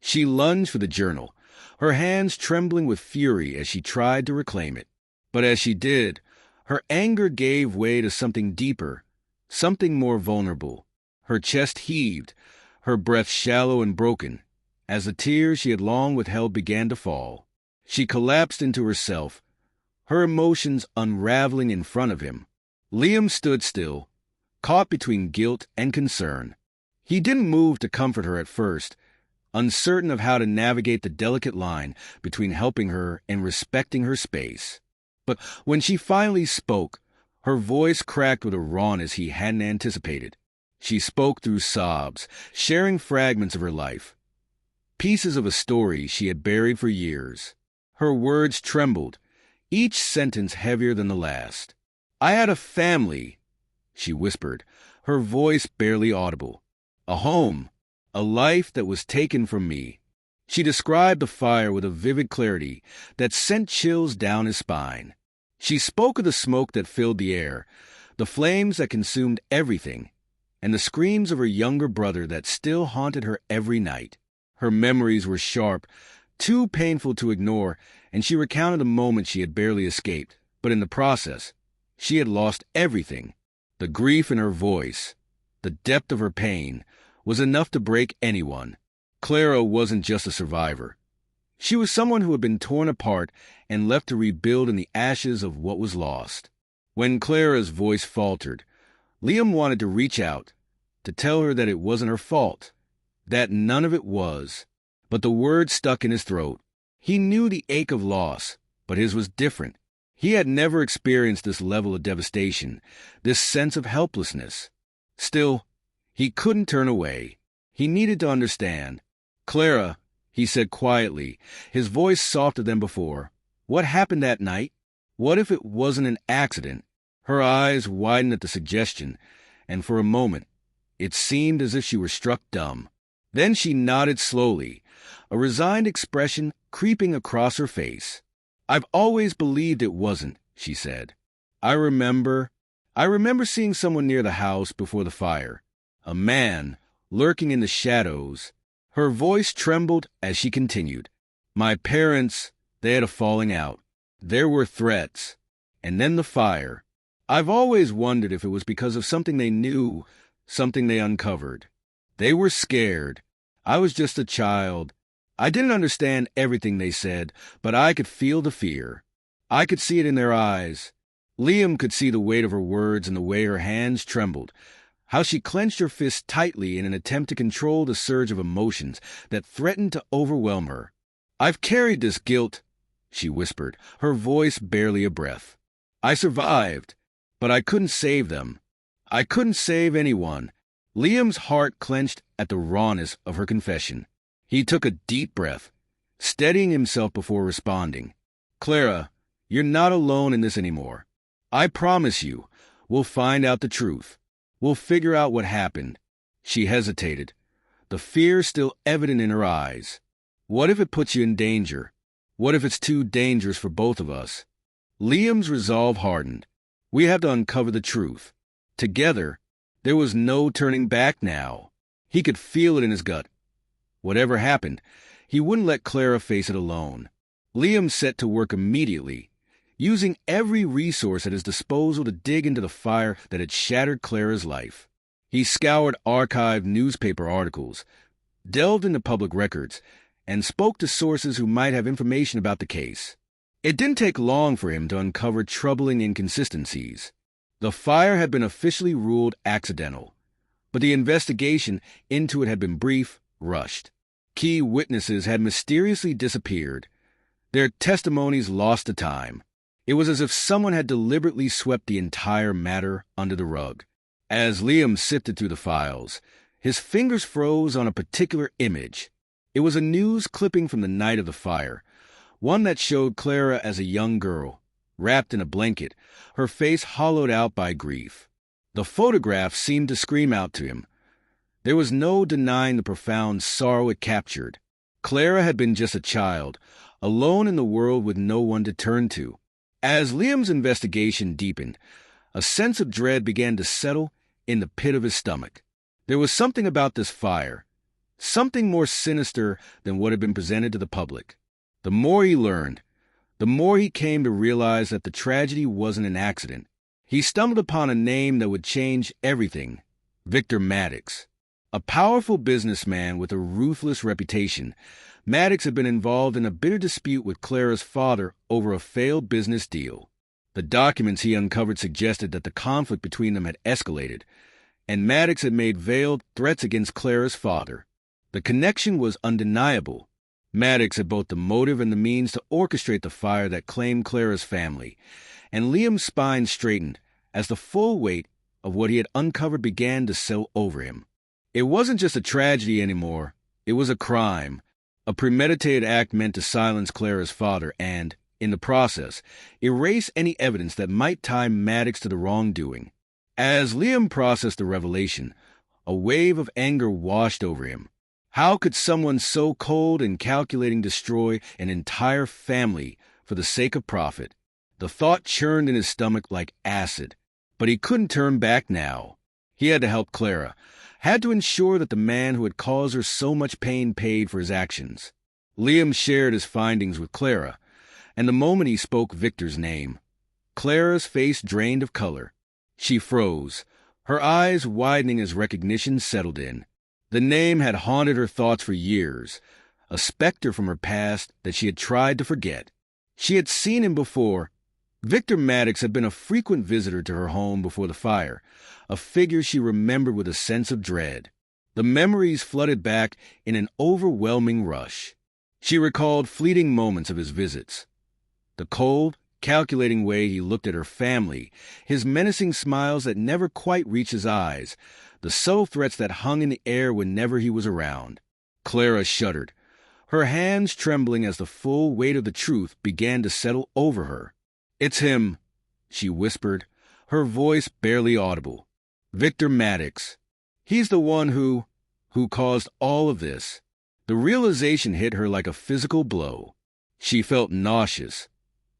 She lunged for the journal, her hands trembling with fury as she tried to reclaim it. But as she did, her anger gave way to something deeper, something more vulnerable. Her chest heaved, her breath shallow and broken, as the tears she had long withheld began to fall. She collapsed into herself, her emotions unraveling in front of him. Liam stood still, caught between guilt and concern. He didn't move to comfort her at first, uncertain of how to navigate the delicate line between helping her and respecting her space. But when she finally spoke, her voice cracked with a rawness he hadn't anticipated. She spoke through sobs, sharing fragments of her life, pieces of a story she had buried for years. Her words trembled, each sentence heavier than the last. "I had a family," she whispered, her voice barely audible. "A home, a life that was taken from me." She described the fire with a vivid clarity that sent chills down his spine. She spoke of the smoke that filled the air, the flames that consumed everything, and the screams of her younger brother that still haunted her every night. Her memories were sharp, too painful to ignore, and she recounted a moment she had barely escaped, but in the process, she had lost everything. The grief in her voice, the depth of her pain, was enough to break anyone. Clara wasn't just a survivor. She was someone who had been torn apart and left to rebuild in the ashes of what was lost. When Clara's voice faltered, Liam wanted to reach out, to tell her that it wasn't her fault, that none of it was. But the words stuck in his throat. He knew the ache of loss, but his was different. He had never experienced this level of devastation, this sense of helplessness. Still, he couldn't turn away. He needed to understand. "Clara," he said quietly, his voice softer than before, "what happened that night? What if it wasn't an accident?" Her eyes widened at the suggestion, and for a moment, it seemed as if she were struck dumb. Then she nodded slowly, a resigned expression creeping across her face. "I've always believed it wasn't," she said. I remember seeing someone near the house before the fire, a man lurking in the shadows." Her voice trembled as she continued. "My parents, they had a falling out. There were threats. And then the fire. I've always wondered if it was because of something they knew, something they uncovered. They were scared. I was just a child. I didn't understand everything they said, but I could feel the fear. I could see it in their eyes." Liam could see the weight of her words and the way her hands trembled, how she clenched her fists tightly in an attempt to control the surge of emotions that threatened to overwhelm her. "I've carried this guilt," she whispered, her voice barely a breath. "I survived, but I couldn't save them. I couldn't save anyone." Liam's heart clenched at the rawness of her confession. He took a deep breath, steadying himself before responding. "Clara, you're not alone in this anymore. I promise you, we'll find out the truth. We'll figure out what happened." She hesitated, the fear still evident in her eyes. "What if it puts you in danger? What if it's too dangerous for both of us?" Liam's resolve hardened. We have to uncover the truth. Together, there was no turning back now. He could feel it in his gut. Whatever happened, He wouldn't let Clara face it alone. Liam set to work immediately, using every resource at his disposal to dig into the fire that had shattered Clara's life. He scoured archived newspaper articles, delved into public records, and spoke to sources who might have information about the case. It didn't take long for him to uncover troubling inconsistencies. The fire had been officially ruled accidental, but the investigation into it had been brief, rushed. Key witnesses had mysteriously disappeared, their testimonies lost to time. It was as if someone had deliberately swept the entire matter under the rug. As Liam sifted through the files, his fingers froze on a particular image. It was a news clipping from the night of the fire, one that showed Clara as a young girl, wrapped in a blanket, her face hollowed out by grief. The photograph seemed to scream out to him. There was no denying the profound sorrow it captured. Clara had been just a child, alone in the world with no one to turn to. As Liam's investigation deepened, a sense of dread began to settle in the pit of his stomach. There was something about this fire, something more sinister than what had been presented to the public. The more he learned, the more he came to realize that the tragedy wasn't an accident. He stumbled upon a name that would change everything: Victor Maddox. A powerful businessman with a ruthless reputation, Maddox had been involved in a bitter dispute with Clara's father over a failed business deal. The documents he uncovered suggested that the conflict between them had escalated, and Maddox had made veiled threats against Clara's father. The connection was undeniable. Maddox had both the motive and the means to orchestrate the fire that claimed Clara's family, and Liam's spine straightened as the full weight of what he had uncovered began to settle over him. It wasn't just a tragedy anymore. It was a crime, a premeditated act meant to silence Clara's father and, in the process, erase any evidence that might tie Maddox to the wrongdoing. As Liam processed the revelation, a wave of anger washed over him. How could someone so cold and calculating destroy an entire family for the sake of profit? The thought churned in his stomach like acid, but he couldn't turn back now. He had to help Clara, had to ensure that the man who had caused her so much pain paid for his actions. Liam shared his findings with Clara, and the moment he spoke Victor's name, Clara's face drained of color. She froze, her eyes widening as recognition settled in. The name had haunted her thoughts for years, a specter from her past that she had tried to forget. She had seen him before. Victor Maddox had been a frequent visitor to her home before the fire, a figure she remembered with a sense of dread. The memories flooded back in an overwhelming rush. She recalled fleeting moments of his visits. The cold, calculating way he looked at her family, his menacing smiles that never quite reached his eyes, the subtle threats that hung in the air whenever he was around. Clara shuddered, her hands trembling as the full weight of the truth began to settle over her. "It's him," she whispered, her voice barely audible. "Victor Maddox. He's the one who caused all of this." The realization hit her like a physical blow. She felt nauseous,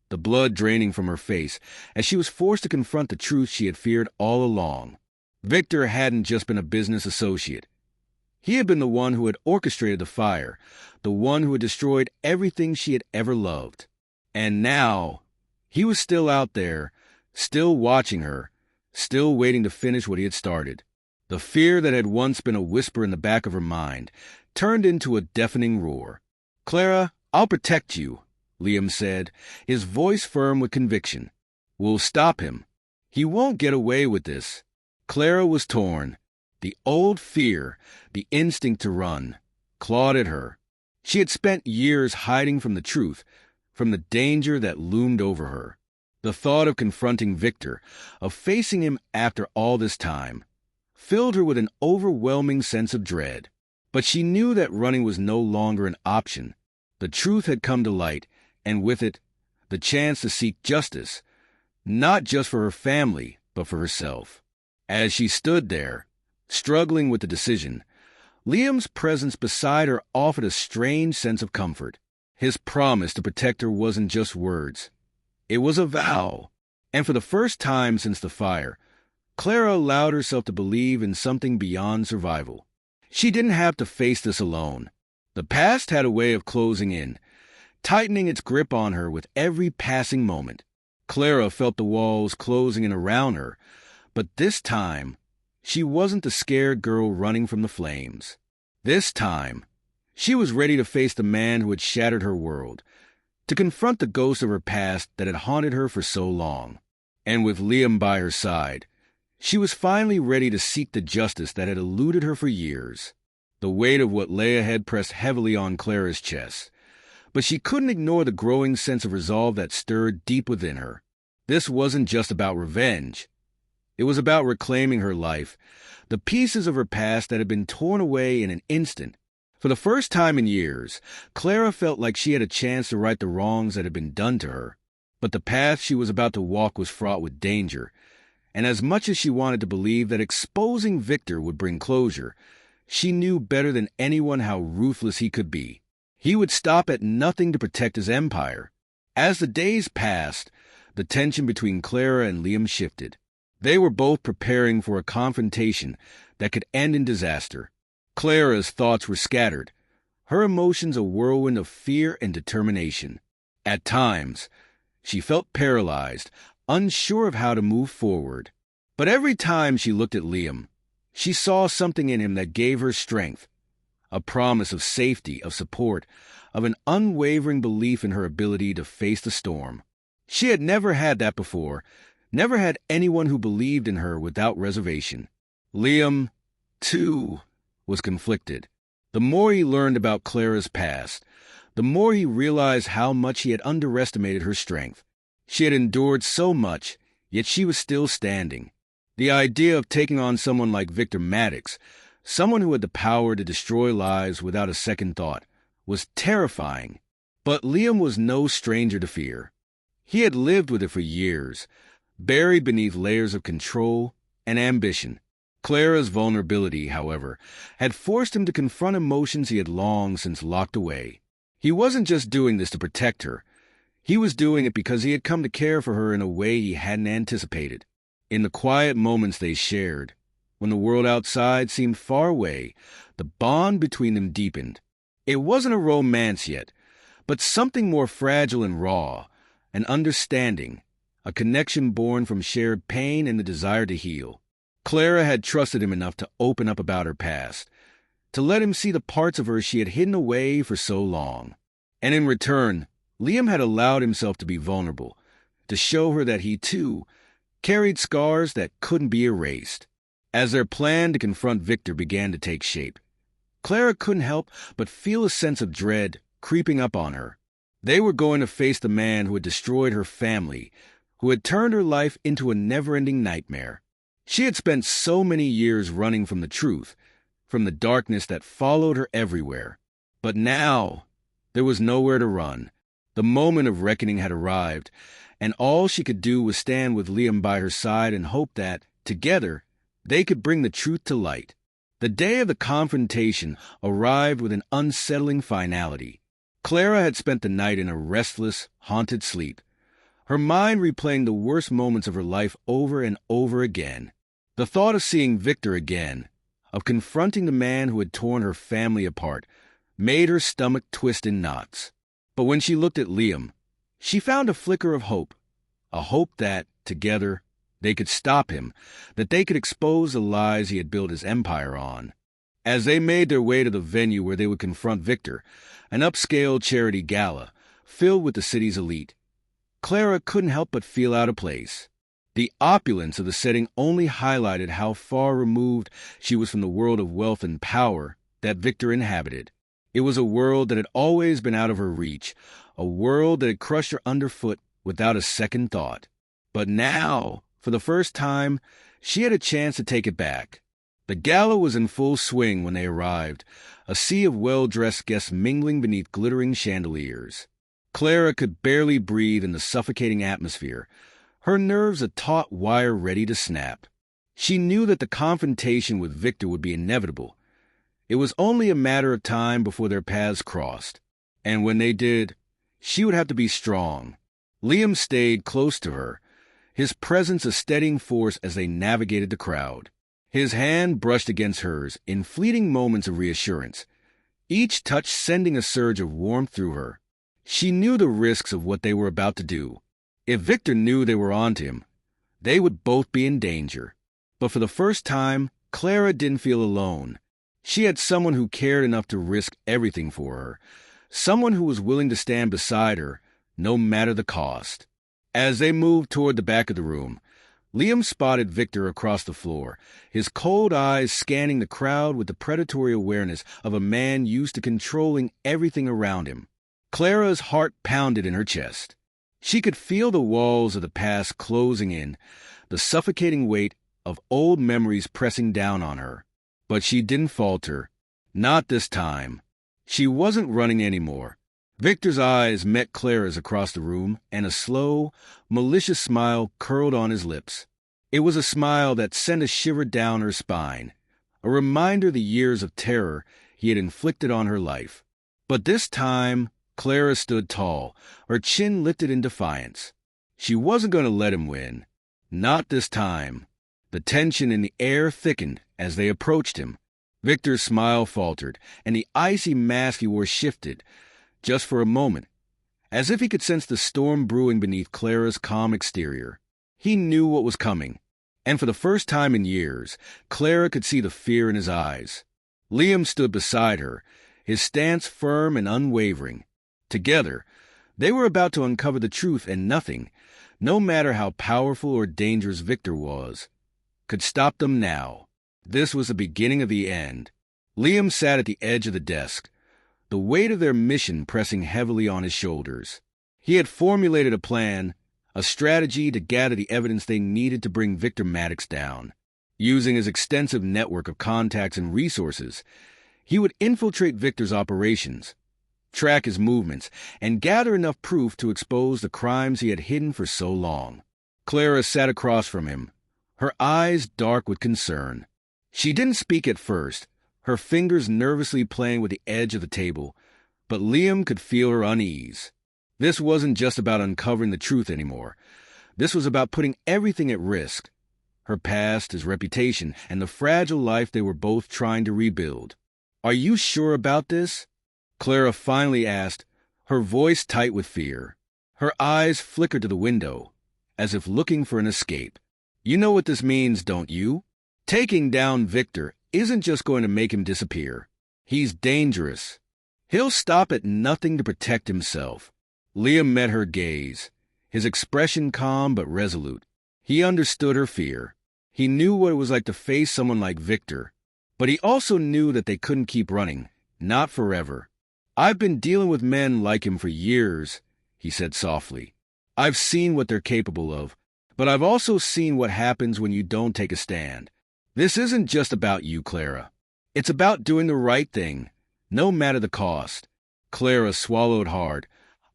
the blood draining from her face, as she was forced to confront the truth she had feared all along. Victor hadn't just been a business associate. He had been the one who had orchestrated the fire, the one who had destroyed everything she had ever loved. And now, he was still out there, still watching her, still waiting to finish what he had started. The fear that had once been a whisper in the back of her mind turned into a deafening roar. "Clara, I'll protect you," Liam said, his voice firm with conviction. "We'll stop him. He won't get away with this." Clara was torn. The old fear, the instinct to run, clawed at her. She had spent years hiding from the truth, from the danger that loomed over her. The thought of confronting Victor, of facing him after all this time, filled her with an overwhelming sense of dread. But she knew that running was no longer an option. The truth had come to light, and with it, the chance to seek justice, not just for her family, but for herself. As she stood there, struggling with the decision, Liam's presence beside her offered a strange sense of comfort. His promise to protect her wasn't just words. It was a vow. And for the first time since the fire, Clara allowed herself to believe in something beyond survival. She didn't have to face this alone. The past had a way of closing in, tightening its grip on her with every passing moment. Clara felt the walls closing in around her, but this time, she wasn't the scared girl running from the flames. This time, she was ready to face the man who had shattered her world, to confront the ghost of her past that had haunted her for so long. And with Liam by her side, she was finally ready to seek the justice that had eluded her for years. The weight of what lay ahead pressed heavily on Clara's chest, but she couldn't ignore the growing sense of resolve that stirred deep within her. This wasn't just about revenge. It was about reclaiming her life, the pieces of her past that had been torn away in an instant. For the first time in years, Clara felt like she had a chance to right the wrongs that had been done to her. But the path she was about to walk was fraught with danger, and as much as she wanted to believe that exposing Victor would bring closure, she knew better than anyone how ruthless he could be. He would stop at nothing to protect his empire. As the days passed, the tension between Clara and Liam shifted. They were both preparing for a confrontation that could end in disaster. Clara's thoughts were scattered, her emotions a whirlwind of fear and determination. At times, she felt paralyzed, unsure of how to move forward. But every time she looked at Liam, she saw something in him that gave her strength, a promise of safety, of support, of an unwavering belief in her ability to face the storm. She had never had that before, never had anyone who believed in her without reservation. Liam, too, was conflicted. The more he learned about Clara's past, the more he realized how much he had underestimated her strength. She had endured so much, yet she was still standing. The idea of taking on someone like Victor Maddox, someone who had the power to destroy lives without a second thought, was terrifying. But Liam was no stranger to fear. He had lived with it for years, buried beneath layers of control and ambition. Clara's vulnerability, however, had forced him to confront emotions he had long since locked away. He wasn't just doing this to protect her. He was doing it because he had come to care for her in a way he hadn't anticipated. In the quiet moments they shared, when the world outside seemed far away, the bond between them deepened. It wasn't a romance yet, but something more fragile and raw, an understanding, a connection born from shared pain and the desire to heal. Clara had trusted him enough to open up about her past, to let him see the parts of her she had hidden away for so long. And in return, Liam had allowed himself to be vulnerable, to show her that he, too, carried scars that couldn't be erased. As their plan to confront Victor began to take shape, Clara couldn't help but feel a sense of dread creeping up on her. They were going to face the man who had destroyed her family, who had turned her life into a never-ending nightmare. She had spent so many years running from the truth, from the darkness that followed her everywhere. But now, there was nowhere to run. The moment of reckoning had arrived, and all she could do was stand with Liam by her side and hope that, together, they could bring the truth to light. The day of the confrontation arrived with an unsettling finality. Clara had spent the night in a restless, haunted sleep, her mind replaying the worst moments of her life over and over again. The thought of seeing Victor again, of confronting the man who had torn her family apart, made her stomach twist in knots. But when she looked at Liam, she found a flicker of hope, a hope that, together, they could stop him, that they could expose the lies he had built his empire on. As they made their way to the venue where they would confront Victor, an upscale charity gala, filled with the city's elite, Clara couldn't help but feel out of place. The opulence of the setting only highlighted how far removed she was from the world of wealth and power that Victor inhabited. It was a world that had always been out of her reach, a world that had crushed her underfoot without a second thought. But now, for the first time, she had a chance to take it back. The gala was in full swing when they arrived, a sea of well-dressed guests mingling beneath glittering chandeliers. Clara could barely breathe in the suffocating atmosphere, her nerves a taut wire ready to snap. She knew that the confrontation with Victor would be inevitable. It was only a matter of time before their paths crossed. And when they did, she would have to be strong. Liam stayed close to her, his presence a steadying force as they navigated the crowd. His hand brushed against hers in fleeting moments of reassurance, each touch sending a surge of warmth through her. She knew the risks of what they were about to do. If Victor knew they were onto him, they would both be in danger. But for the first time, Clara didn't feel alone. She had someone who cared enough to risk everything for her, someone who was willing to stand beside her, no matter the cost. As they moved toward the back of the room, Liam spotted Victor across the floor, his cold eyes scanning the crowd with the predatory awareness of a man used to controlling everything around him. Clara's heart pounded in her chest. She could feel the walls of the past closing in, the suffocating weight of old memories pressing down on her. But she didn't falter. Not this time. She wasn't running anymore. Victor's eyes met Clara's across the room, and a slow, malicious smile curled on his lips. It was a smile that sent a shiver down her spine, a reminder of the years of terror he had inflicted on her life. But this time, Clara stood tall, her chin lifted in defiance. She wasn't going to let him win. Not this time. The tension in the air thickened as they approached him. Victor's smile faltered, and the icy mask he wore shifted, just for a moment, as if he could sense the storm brewing beneath Clara's calm exterior. He knew what was coming, and for the first time in years, Clara could see the fear in his eyes. Liam stood beside her, his stance firm and unwavering. Together, they were about to uncover the truth, and nothing, no matter how powerful or dangerous Victor was, could stop them now. This was the beginning of the end. Liam sat at the edge of the desk, the weight of their mission pressing heavily on his shoulders. He had formulated a plan, a strategy to gather the evidence they needed to bring Victor Maddox down. Using his extensive network of contacts and resources, he would infiltrate Victor's operations, track his movements, and gather enough proof to expose the crimes he had hidden for so long. Clara sat across from him, her eyes dark with concern. She didn't speak at first, her fingers nervously playing with the edge of the table, but Liam could feel her unease. This wasn't just about uncovering the truth anymore. This was about putting everything at risk. Her past, his reputation, and the fragile life they were both trying to rebuild. "Are you sure about this?" Clara finally asked, her voice tight with fear. Her eyes flickered to the window, as if looking for an escape. "You know what this means, don't you? Taking down Victor isn't just going to make him disappear. He's dangerous. He'll stop at nothing to protect himself." Liam met her gaze, his expression calm but resolute. He understood her fear. He knew what it was like to face someone like Victor, but he also knew that they couldn't keep running, not forever. "I've been dealing with men like him for years," he said softly. "I've seen what they're capable of, but I've also seen what happens when you don't take a stand. This isn't just about you, Clara. It's about doing the right thing, no matter the cost." Clara swallowed hard,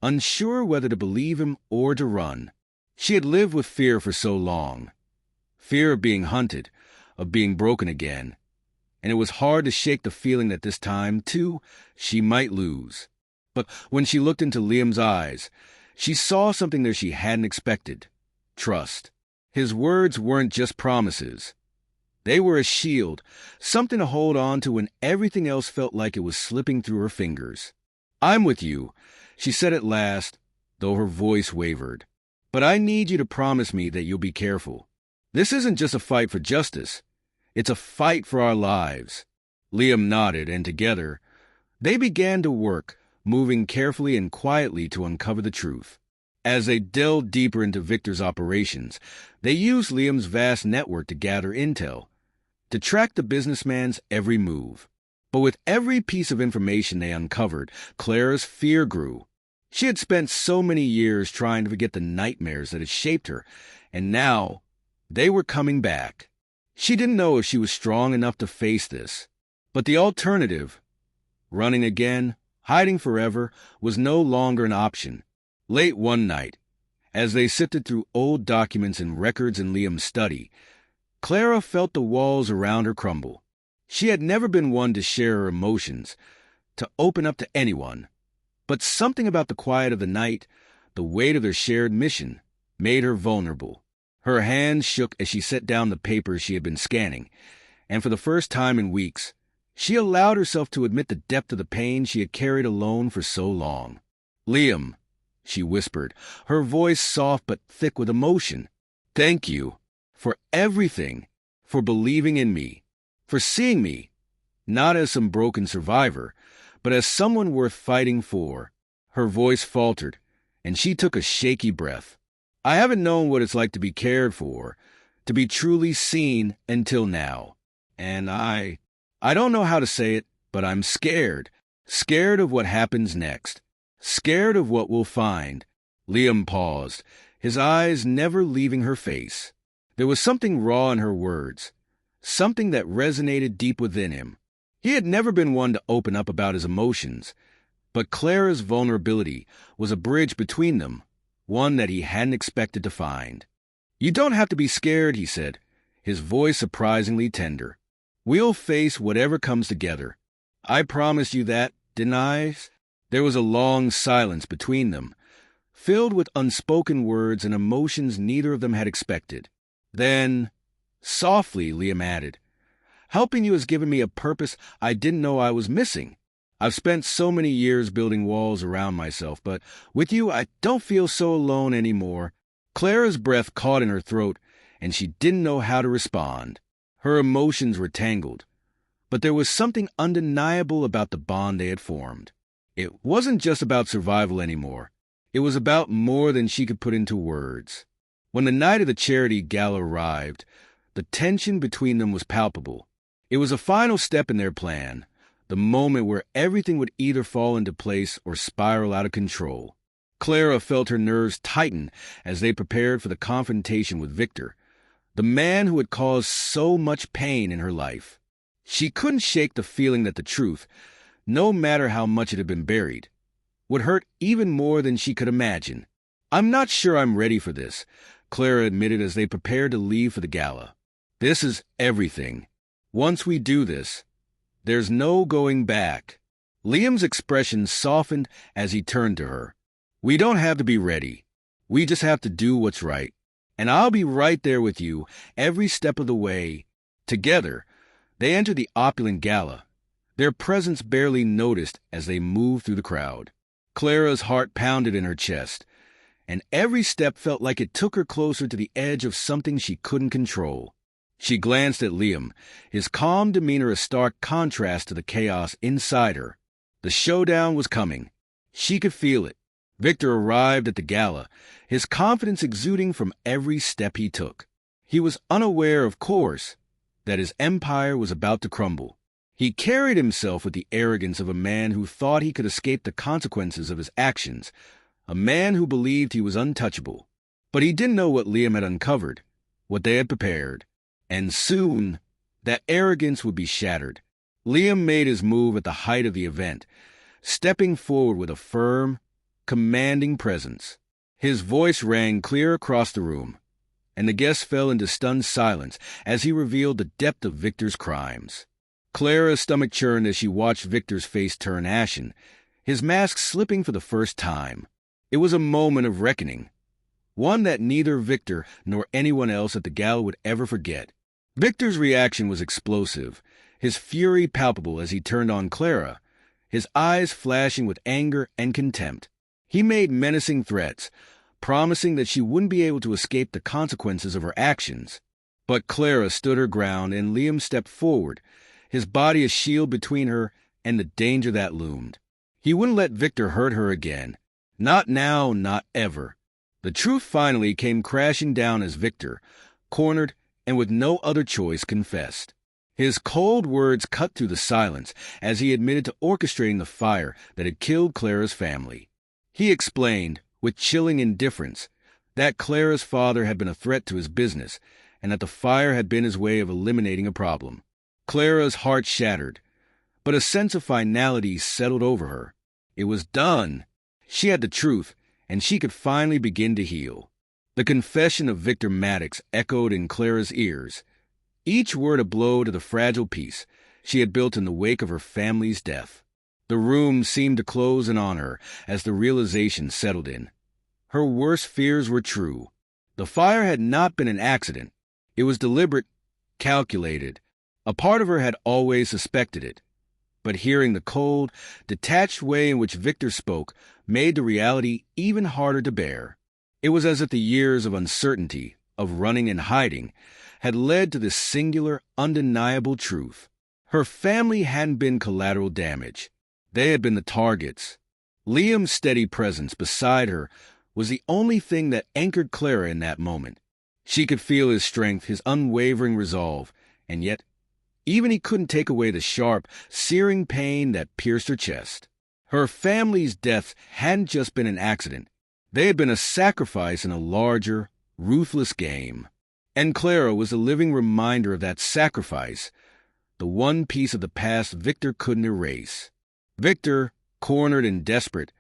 unsure whether to believe him or to run. She had lived with fear for so long. Fear of being hunted, of being broken again. And it was hard to shake the feeling that this time, too, she might lose. But when she looked into Liam's eyes, she saw something there she hadn't expected. Trust. His words weren't just promises. They were a shield, something to hold on to when everything else felt like it was slipping through her fingers. "I'm with you," she said at last, though her voice wavered. "But I need you to promise me that you'll be careful. This isn't just a fight for justice. It's a fight for our lives." Liam nodded, and together, they began to work, moving carefully and quietly to uncover the truth. As they delved deeper into Victor's operations, they used Liam's vast network to gather intel, to track the businessman's every move. But with every piece of information they uncovered, Clara's fear grew. She had spent so many years trying to forget the nightmares that had shaped her, and now they were coming back. She didn't know if she was strong enough to face this. But the alternative, running again, hiding forever, was no longer an option. Late one night, as they sifted through old documents and records in Liam's study, Clara felt the walls around her crumble. She had never been one to share her emotions, to open up to anyone. But something about the quiet of the night, the weight of their shared mission, made her vulnerable. Her hands shook as she set down the papers she had been scanning, and for the first time in weeks, She allowed herself to admit the depth of the pain she had carried alone for so long. "Liam," she whispered, her voice soft but thick with emotion. "Thank you for everything, for believing in me, for seeing me, not as some broken survivor, but as someone worth fighting for." Her voice faltered, and she took a shaky breath. "I haven't known what it's like to be cared for, to be truly seen until now. And I don't know how to say it, but I'm scared. Scared of what happens next. Scared of what we'll find." Liam paused, his eyes never leaving her face. There was something raw in her words, something that resonated deep within him. He had never been one to open up about his emotions, but Clara's vulnerability was a bridge between them, one that he hadn't expected to find. "You don't have to be scared," he said, his voice surprisingly tender. "We'll face whatever comes together. I promised you that, didn't I?" There was a long silence between them, filled with unspoken words and emotions neither of them had expected. Then, softly, Liam added, "Helping you has given me a purpose I didn't know I was missing. I've spent so many years building walls around myself, but with you I don't feel so alone anymore." Clara's breath caught in her throat, and she didn't know how to respond. Her emotions were tangled, but there was something undeniable about the bond they had formed. It wasn't just about survival anymore. It was about more than she could put into words. When the night of the charity gala arrived, the tension between them was palpable. It was a final step in their plan, the moment where everything would either fall into place or spiral out of control. Clara felt her nerves tighten as they prepared for the confrontation with Victor, the man who had caused so much pain in her life. She couldn't shake the feeling that the truth, no matter how much it had been buried, would hurt even more than she could imagine. "I'm not sure I'm ready for this," Clara admitted as they prepared to leave for the gala. "This is everything. Once we do this, there's no going back." Liam's expression softened as he turned to her. "We don't have to be ready. We just have to do what's right. And I'll be right there with you every step of the way." Together, they entered the opulent gala, their presence barely noticed as they moved through the crowd. Clara's heart pounded in her chest, and every step felt like it took her closer to the edge of something she couldn't control. She glanced at Liam, his calm demeanor a stark contrast to the chaos inside her. The showdown was coming. She could feel it. Victor arrived at the gala, his confidence exuding from every step he took. He was unaware, of course, that his empire was about to crumble. He carried himself with the arrogance of a man who thought he could escape the consequences of his actions, a man who believed he was untouchable. But he didn't know what Liam had uncovered, what they had prepared. And soon, that arrogance would be shattered. Liam made his move at the height of the event, stepping forward with a firm, commanding presence. His voice rang clear across the room, and the guests fell into stunned silence as he revealed the depth of Victor's crimes. Clara's stomach churned as she watched Victor's face turn ashen, his mask slipping for the first time. It was a moment of reckoning, one that neither Victor nor anyone else at the gala would ever forget. Victor's reaction was explosive, his fury palpable as he turned on Clara, his eyes flashing with anger and contempt. He made menacing threats, promising that she wouldn't be able to escape the consequences of her actions. But Clara stood her ground and Liam stepped forward, his body a shield between her and the danger that loomed. He wouldn't let Victor hurt her again. Not now, not ever. The truth finally came crashing down as Victor, cornered and with no other choice, confessed. His cold words cut through the silence as he admitted to orchestrating the fire that had killed Clara's family. He explained, with chilling indifference, that Clara's father had been a threat to his business and that the fire had been his way of eliminating a problem. Clara's heart shattered, but a sense of finality settled over her. It was done. She had the truth, and she could finally begin to heal. The confession of Victor Maddox echoed in Clara's ears, each word a blow to the fragile peace she had built in the wake of her family's death. The room seemed to close in on her as the realization settled in. Her worst fears were true. The fire had not been an accident. It was deliberate, calculated. A part of her had always suspected it. But hearing the cold, detached way in which Victor spoke made the reality even harder to bear. It was as if the years of uncertainty, of running and hiding, had led to this singular, undeniable truth. Her family hadn't been collateral damage. They had been the targets. Liam's steady presence beside her was the only thing that anchored Clara in that moment. She could feel his strength, his unwavering resolve, and yet even he couldn't take away the sharp, searing pain that pierced her chest. Her family's death hadn't just been an accident. They had been a sacrifice in a larger, ruthless game. And Clara was a living reminder of that sacrifice, the one piece of the past Victor couldn't erase. Victor, cornered and desperate,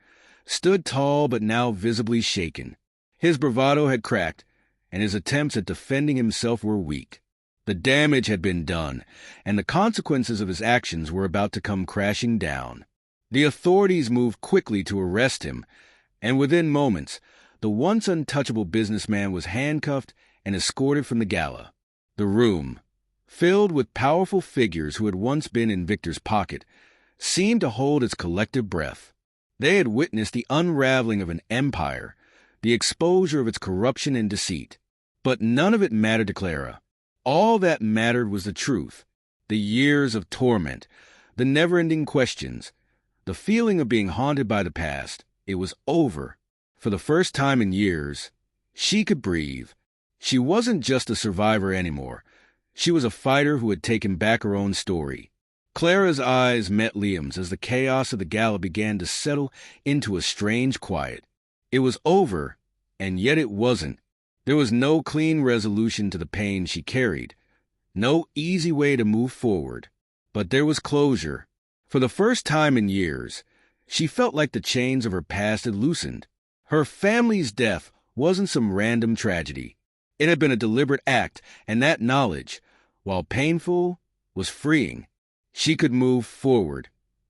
stood tall but now visibly shaken. His bravado had cracked, and his attempts at defending himself were weak. The damage had been done, and the consequences of his actions were about to come crashing down. The authorities moved quickly to arrest him, and within moments, the once untouchable businessman was handcuffed and escorted from the gala. The room, filled with powerful figures who had once been in Victor's pocket, seemed to hold its collective breath. They had witnessed the unraveling of an empire, the exposure of its corruption and deceit. But none of it mattered to Clara. All that mattered was the truth, the years of torment, the never-ending questions, the feeling of being haunted by the past. It was over. For the first time in years, she could breathe. She wasn't just a survivor anymore. She was a fighter who had taken back her own story. Clara's eyes met Liam's as the chaos of the gala began to settle into a strange quiet. It was over, and yet it wasn't. There was no clean resolution to the pain she carried, no easy way to move forward. But there was closure. For the first time in years, she felt like the chains of her past had loosened. Her family's death wasn't some random tragedy. It had been a deliberate act, and that knowledge, while painful, was freeing. She could move forward,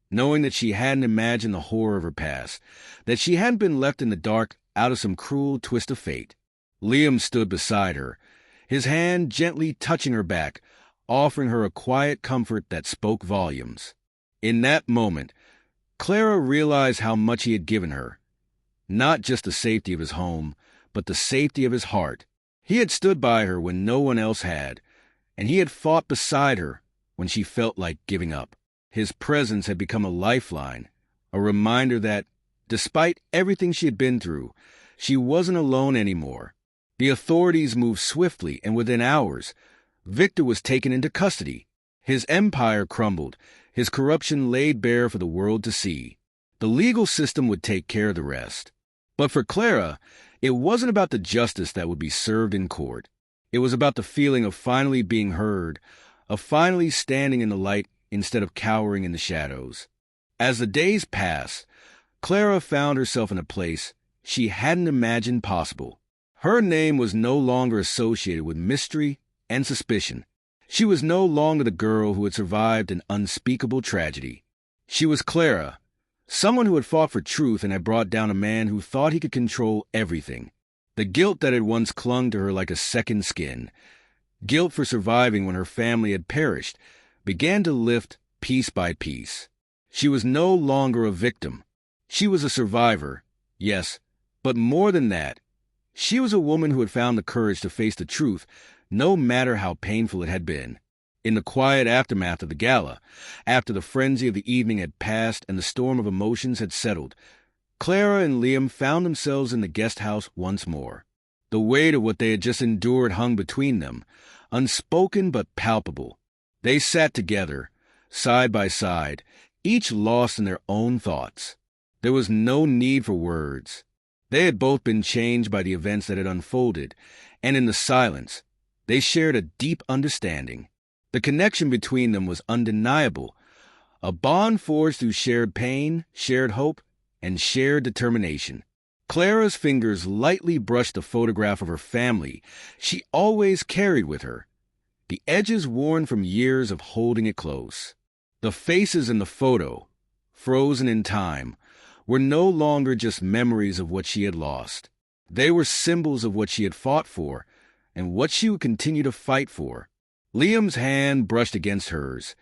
knowing that she hadn't imagined the horror of her past, that she hadn't been left in the dark out of some cruel twist of fate. Liam stood beside her, his hand gently touching her back, offering her a quiet comfort that spoke volumes. In that moment, Clara realized how much he had given her. Not just the safety of his home, but the safety of his heart. He had stood by her when no one else had, and he had fought beside her when she felt like giving up. His presence had become a lifeline, a reminder that, despite everything she had been through, she wasn't alone anymore. The authorities moved swiftly, and within hours, Victor was taken into custody. His empire crumbled, his corruption laid bare for the world to see. The legal system would take care of the rest. But for Clara, it wasn't about the justice that would be served in court. It was about the feeling of finally being heard, of finally standing in the light instead of cowering in the shadows. As the days passed, Clara found herself in a place she hadn't imagined possible. Her name was no longer associated with mystery and suspicion. She was no longer the girl who had survived an unspeakable tragedy. She was Clara, someone who had fought for truth and had brought down a man who thought he could control everything. The guilt that had once clung to her like a second skin, guilt for surviving when her family had perished, began to lift piece by piece. She was no longer a victim. She was a survivor, yes, but more than that, she was a woman who had found the courage to face the truth, no matter how painful it had been. In the quiet aftermath of the gala, after the frenzy of the evening had passed and the storm of emotions had settled, Clara and Liam found themselves in the guest house once more. The weight of what they had just endured hung between them, unspoken but palpable. They sat together, side by side, each lost in their own thoughts. There was no need for words. They had both been changed by the events that had unfolded, and in the silence, they shared a deep understanding. The connection between them was undeniable, a bond forged through shared pain, shared hope, and shared determination. Clara's fingers lightly brushed the photograph of her family she always carried with her, the edges worn from years of holding it close. The faces in the photo, frozen in time, were no longer just memories of what she had lost. They were symbols of what she had fought for and what she would continue to fight for. Liam's hand brushed against hers,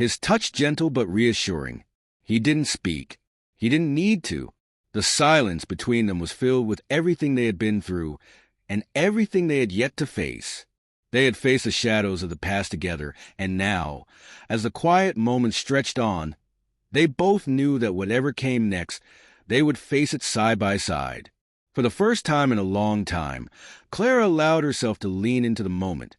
his touch gentle but reassuring. He didn't speak. He didn't need to. The silence between them was filled with everything they had been through and everything they had yet to face. They had faced the shadows of the past together, and now, as the quiet moments stretched on, they both knew that whatever came next, they would face it side by side. For the first time in a long time, Clara allowed herself to lean into the moment,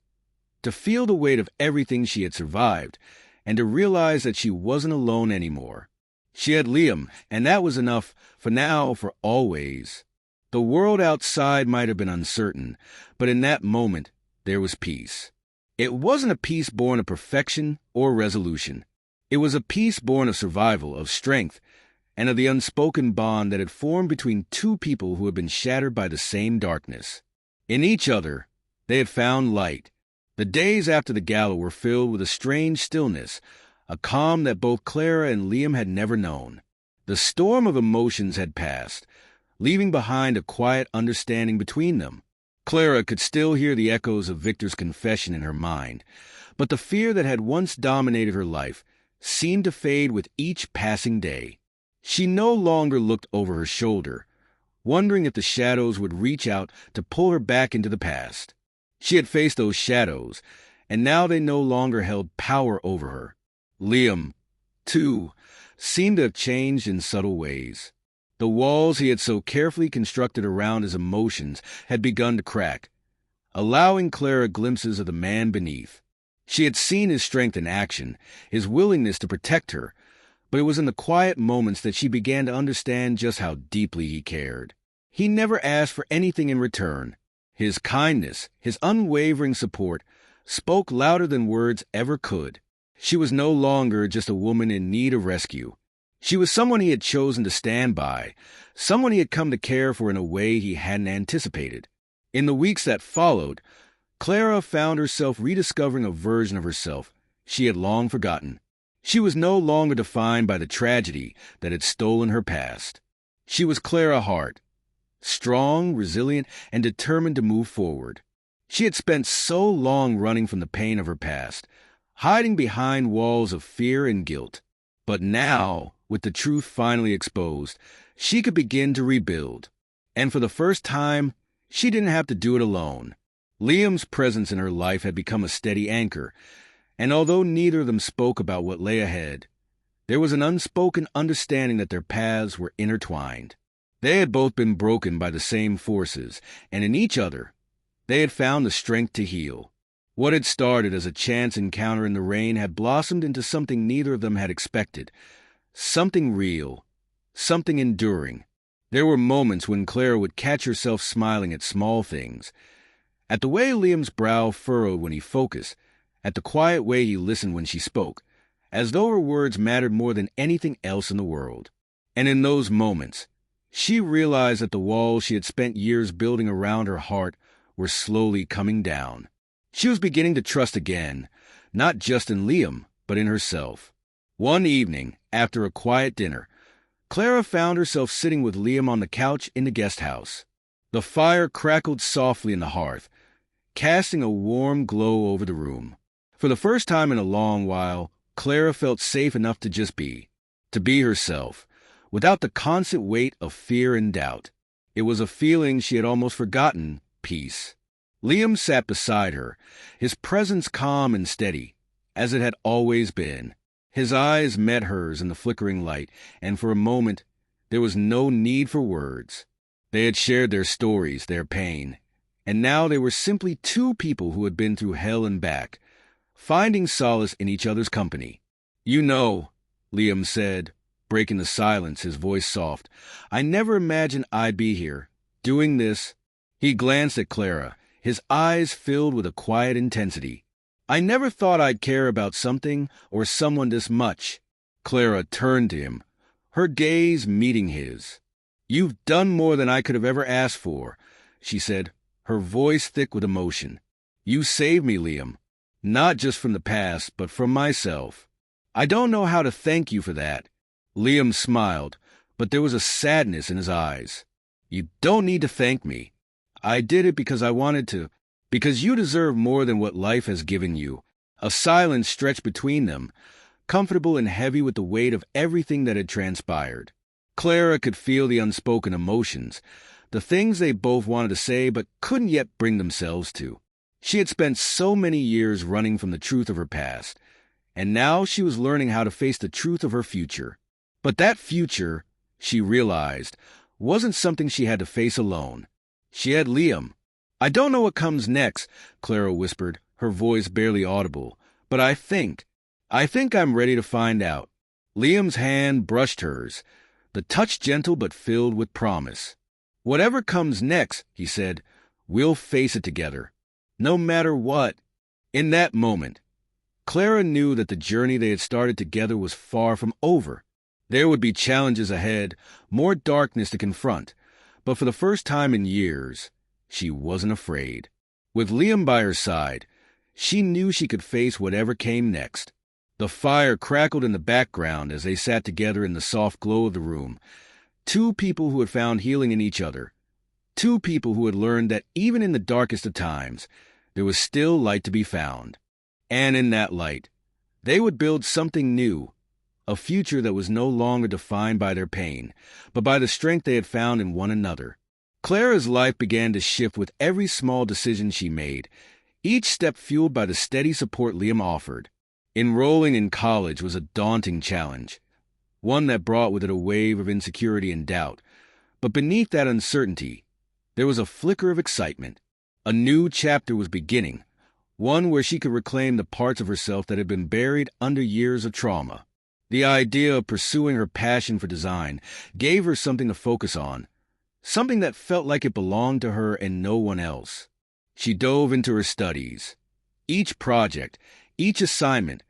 to feel the weight of everything she had survived, and to realize that she wasn't alone anymore. She had Liam, and that was enough, for now, for always. The world outside might have been uncertain, but in that moment, there was peace. It wasn't a peace born of perfection or resolution. It was a peace born of survival, of strength, and of the unspoken bond that had formed between two people who had been shattered by the same darkness. In each other, they had found light. The days after the gala were filled with a strange stillness, a calm that both Clara and Liam had never known. The storm of emotions had passed, leaving behind a quiet understanding between them. Clara could still hear the echoes of Victor's confession in her mind, but the fear that had once dominated her life seemed to fade with each passing day. She no longer looked over her shoulder, wondering if the shadows would reach out to pull her back into the past. She had faced those shadows, and now they no longer held power over her. Liam, too, seemed to have changed in subtle ways. The walls he had so carefully constructed around his emotions had begun to crack, allowing Clara glimpses of the man beneath. She had seen his strength in action, his willingness to protect her, but it was in the quiet moments that she began to understand just how deeply he cared. He never asked for anything in return. His kindness, his unwavering support, spoke louder than words ever could. She was no longer just a woman in need of rescue. She was someone he had chosen to stand by, someone he had come to care for in a way he hadn't anticipated. In the weeks that followed, Clara found herself rediscovering a version of herself she had long forgotten. She was no longer defined by the tragedy that had stolen her past. She was Clara Hart, strong, resilient, and determined to move forward. She had spent so long running from the pain of her past, hiding behind walls of fear and guilt. But now, with the truth finally exposed, she could begin to rebuild. And for the first time, she didn't have to do it alone. Liam's presence in her life had become a steady anchor, and although neither of them spoke about what lay ahead, there was an unspoken understanding that their paths were intertwined. They had both been broken by the same forces, and in each other, they had found the strength to heal. What had started as a chance encounter in the rain had blossomed into something neither of them had expected, something real, something enduring. There were moments when Clara would catch herself smiling at small things, at the way Liam's brow furrowed when he focused, at the quiet way he listened when she spoke, as though her words mattered more than anything else in the world. And in those moments, she realized that the walls she had spent years building around her heart were slowly coming down. She was beginning to trust again, not just in Liam, but in herself. One evening, after a quiet dinner, Clara found herself sitting with Liam on the couch in the guest house. The fire crackled softly in the hearth, casting a warm glow over the room. For the first time in a long while, Clara felt safe enough to just be, to be herself, without the constant weight of fear and doubt. It was a feeling she had almost forgotten, peace. Liam sat beside her, his presence calm and steady, as it had always been. His eyes met hers in the flickering light, and for a moment there was no need for words. They had shared their stories, their pain, and now they were simply two people who had been through hell and back, finding solace in each other's company. "You know," Liam said, breaking the silence, his voice soft, "I never imagined I'd be here, doing this." He glanced at Clara, his eyes filled with a quiet intensity. "I never thought I'd care about something or someone this much." Clara turned to him, her gaze meeting his. "You've done more than I could have ever asked for," she said, her voice thick with emotion. "You saved me, Liam, not just from the past, but from myself. I don't know how to thank you for that." Liam smiled, but there was a sadness in his eyes. "You don't need to thank me. I did it because I wanted to, because you deserve more than what life has given you." A silence stretched between them, comfortable and heavy with the weight of everything that had transpired. Clara could feel the unspoken emotions, the things they both wanted to say but couldn't yet bring themselves to. She had spent so many years running from the truth of her past, and now she was learning how to face the truth of her future. But that future, she realized, wasn't something she had to face alone. She had Liam. "I don't know what comes next," Clara whispered, her voice barely audible, "but I think I'm ready to find out." Liam's hand brushed hers, the touch gentle but filled with promise. "Whatever comes next," he said, "we'll face it together. No matter what." In that moment, Clara knew that the journey they had started together was far from over. There would be challenges ahead, more darkness to confront, but for the first time in years, she wasn't afraid. With Liam by her side, she knew she could face whatever came next. The fire crackled in the background as they sat together in the soft glow of the room. Two people who had found healing in each other. Two people who had learned that even in the darkest of times, there was still light to be found. And in that light, they would build something new, a future that was no longer defined by their pain, but by the strength they had found in one another. Clara's life began to shift with every small decision she made, each step fueled by the steady support Liam offered. Enrolling in college was a daunting challenge, one that brought with it a wave of insecurity and doubt. But beneath that uncertainty, there was a flicker of excitement. A new chapter was beginning, one where she could reclaim the parts of herself that had been buried under years of trauma. The idea of pursuing her passion for design gave her something to focus on, something that felt like it belonged to her and no one else. She dove into her studies. Each project, each assignment,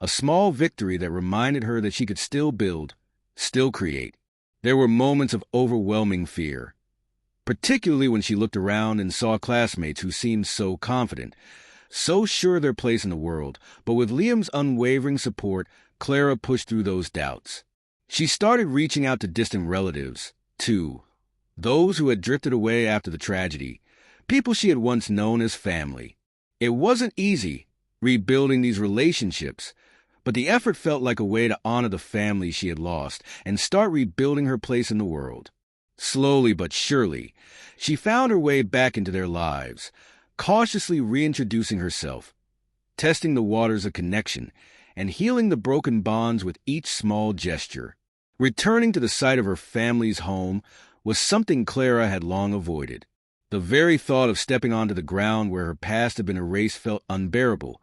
a small victory that reminded her that she could still build, still create. There were moments of overwhelming fear, particularly when she looked around and saw classmates who seemed so confident, so sure of their place in the world. But with Liam's unwavering support, Clara pushed through those doubts. She started reaching out to distant relatives, too, those who had drifted away after the tragedy, people she had once known as family. It wasn't easy, rebuilding these relationships, but the effort felt like a way to honor the family she had lost and start rebuilding her place in the world. Slowly but surely, she found her way back into their lives, cautiously reintroducing herself, testing the waters of connection, and healing the broken bonds with each small gesture. Returning to the site of her family's home was something Clara had long avoided. The very thought of stepping onto the ground where her past had been erased felt unbearable.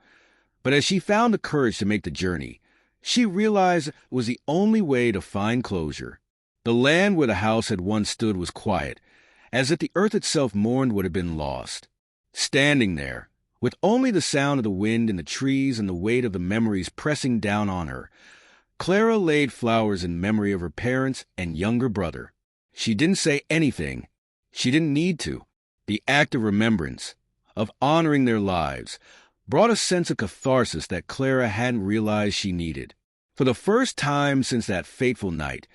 But as she found the courage to make the journey, she realized it was the only way to find closure. The land where the house had once stood was quiet, as if the earth itself mourned what had been lost. Standing there, with only the sound of the wind in the trees and the weight of the memories pressing down on her, Clara laid flowers in memory of her parents and younger brother. She didn't say anything. She didn't need to. The act of remembrance, of honoring their lives, brought a sense of catharsis that Clara hadn't realized she needed. For the first time since that fateful night,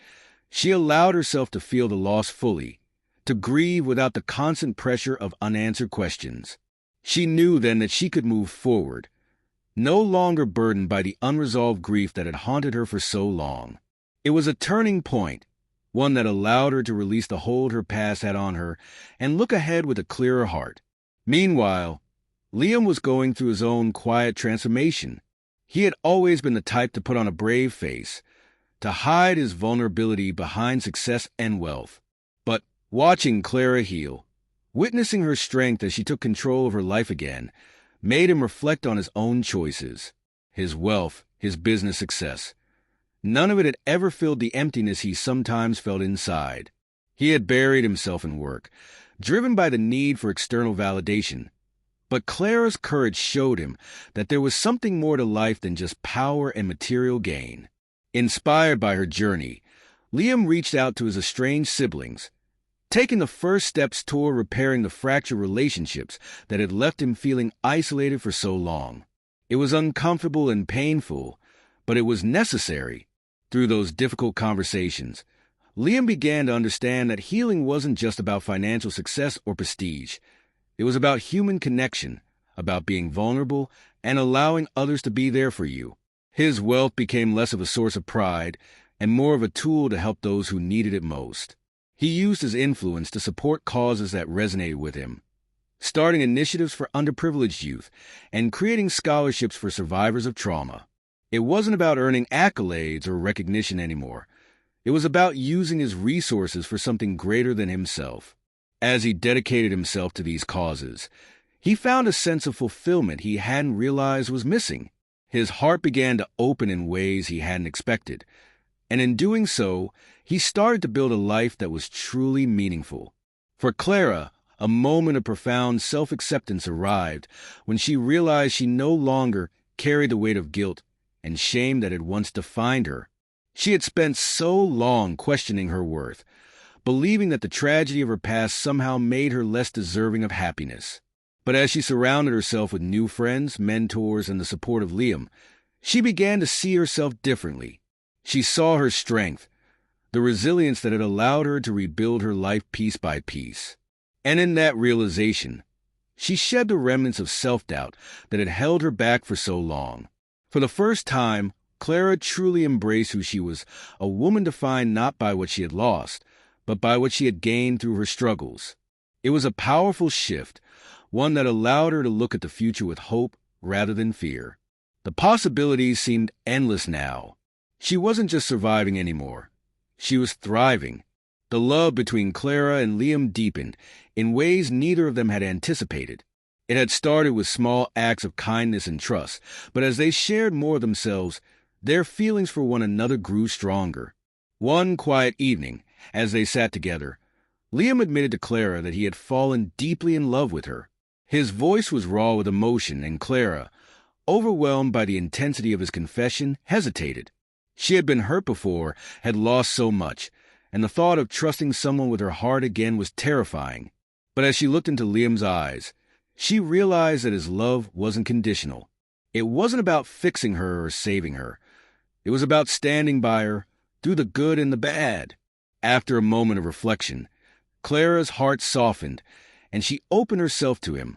she allowed herself to feel the loss fully, to grieve without the constant pressure of unanswered questions. She knew then that she could move forward, no longer burdened by the unresolved grief that had haunted her for so long. It was a turning point, one that allowed her to release the hold her past had on her and look ahead with a clearer heart. Meanwhile, Liam was going through his own quiet transformation. He had always been the type to put on a brave face, to hide his vulnerability behind success and wealth. But watching Clara heal, witnessing her strength as she took control of her life again, made him reflect on his own choices, his wealth, his business success. None of it had ever filled the emptiness he sometimes felt inside. He had buried himself in work, driven by the need for external validation. But Clara's courage showed him that there was something more to life than just power and material gain. Inspired by her journey, Liam reached out to his estranged siblings, taking the first steps toward repairing the fractured relationships that had left him feeling isolated for so long. It was uncomfortable and painful, but it was necessary. Through those difficult conversations, Liam began to understand that healing wasn't just about financial success or prestige. It was about human connection, about being vulnerable and allowing others to be there for you. His wealth became less of a source of pride and more of a tool to help those who needed it most. He used his influence to support causes that resonated with him, starting initiatives for underprivileged youth and creating scholarships for survivors of trauma. It wasn't about earning accolades or recognition anymore. It was about using his resources for something greater than himself. As he dedicated himself to these causes, he found a sense of fulfillment he hadn't realized was missing. His heart began to open in ways he hadn't expected, and in doing so, he started to build a life that was truly meaningful. For Clara, a moment of profound self-acceptance arrived when she realized she no longer carried the weight of guilt and shame that had once defined her. She had spent so long questioning her worth, believing that the tragedy of her past somehow made her less deserving of happiness. But as she surrounded herself with new friends, mentors, and the support of Liam, she began to see herself differently. She saw her strength, the resilience that had allowed her to rebuild her life piece by piece. And in that realization, she shed the remnants of self-doubt that had held her back for so long. For the first time, Clara truly embraced who she was, a woman defined not by what she had lost, but by what she had gained through her struggles. It was a powerful shift, one that allowed her to look at the future with hope rather than fear. The possibilities seemed endless now. She wasn't just surviving anymore. She was thriving. The love between Clara and Liam deepened in ways neither of them had anticipated. It had started with small acts of kindness and trust, but as they shared more of themselves, their feelings for one another grew stronger. One quiet evening, as they sat together, Liam admitted to Clara that he had fallen deeply in love with her. His voice was raw with emotion, and Clara, overwhelmed by the intensity of his confession, hesitated. She had been hurt before, had lost so much, and the thought of trusting someone with her heart again was terrifying. But as she looked into Liam's eyes, she realized that his love wasn't conditional. It wasn't about fixing her or saving her. It was about standing by her through the good and the bad. After a moment of reflection, Clara's heart softened, and she opened herself to him,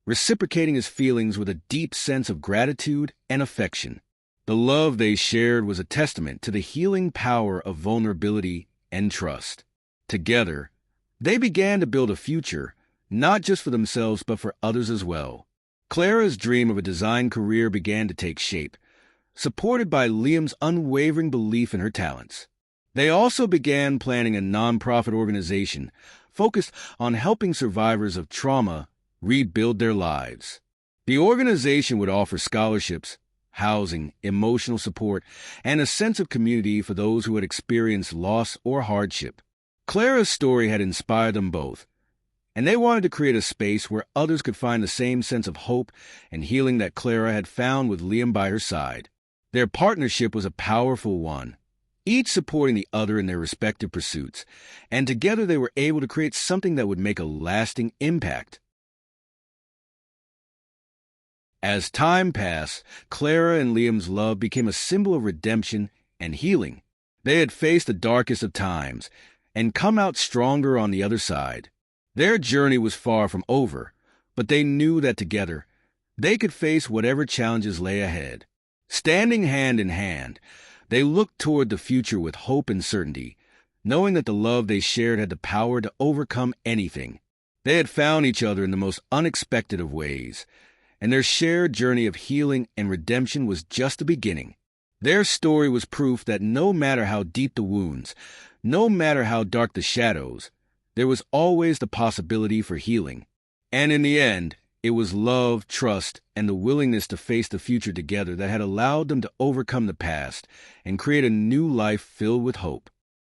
reciprocating his feelings with a deep sense of gratitude and affection. The love they shared was a testament to the healing power of vulnerability and trust. Together, they began to build a future, not just for themselves but for others as well. Clara's dream of a design career began to take shape, supported by Liam's unwavering belief in her talents. They also began planning a nonprofit organization focused on helping survivors of trauma rebuild their lives. The organization would offer scholarships, housing, emotional support, and a sense of community for those who had experienced loss or hardship. Clara's story had inspired them both, and they wanted to create a space where others could find the same sense of hope and healing that Clara had found with Liam by her side. Their partnership was a powerful one, each supporting the other in their respective pursuits, and together they were able to create something that would make a lasting impact. As time passed, Clara and Liam's love became a symbol of redemption and healing. They had faced the darkest of times and come out stronger on the other side. Their journey was far from over, but they knew that together, they could face whatever challenges lay ahead. Standing hand in hand, they looked toward the future with hope and certainty, knowing that the love they shared had the power to overcome anything. They had found each other in the most unexpected of ways, and their shared journey of healing and redemption was just the beginning. Their story was proof that no matter how deep the wounds, no matter how dark the shadows, there was always the possibility for healing. And in the end, it was love, trust, and the willingness to face the future together that had allowed them to overcome the past and create a new life filled with hope.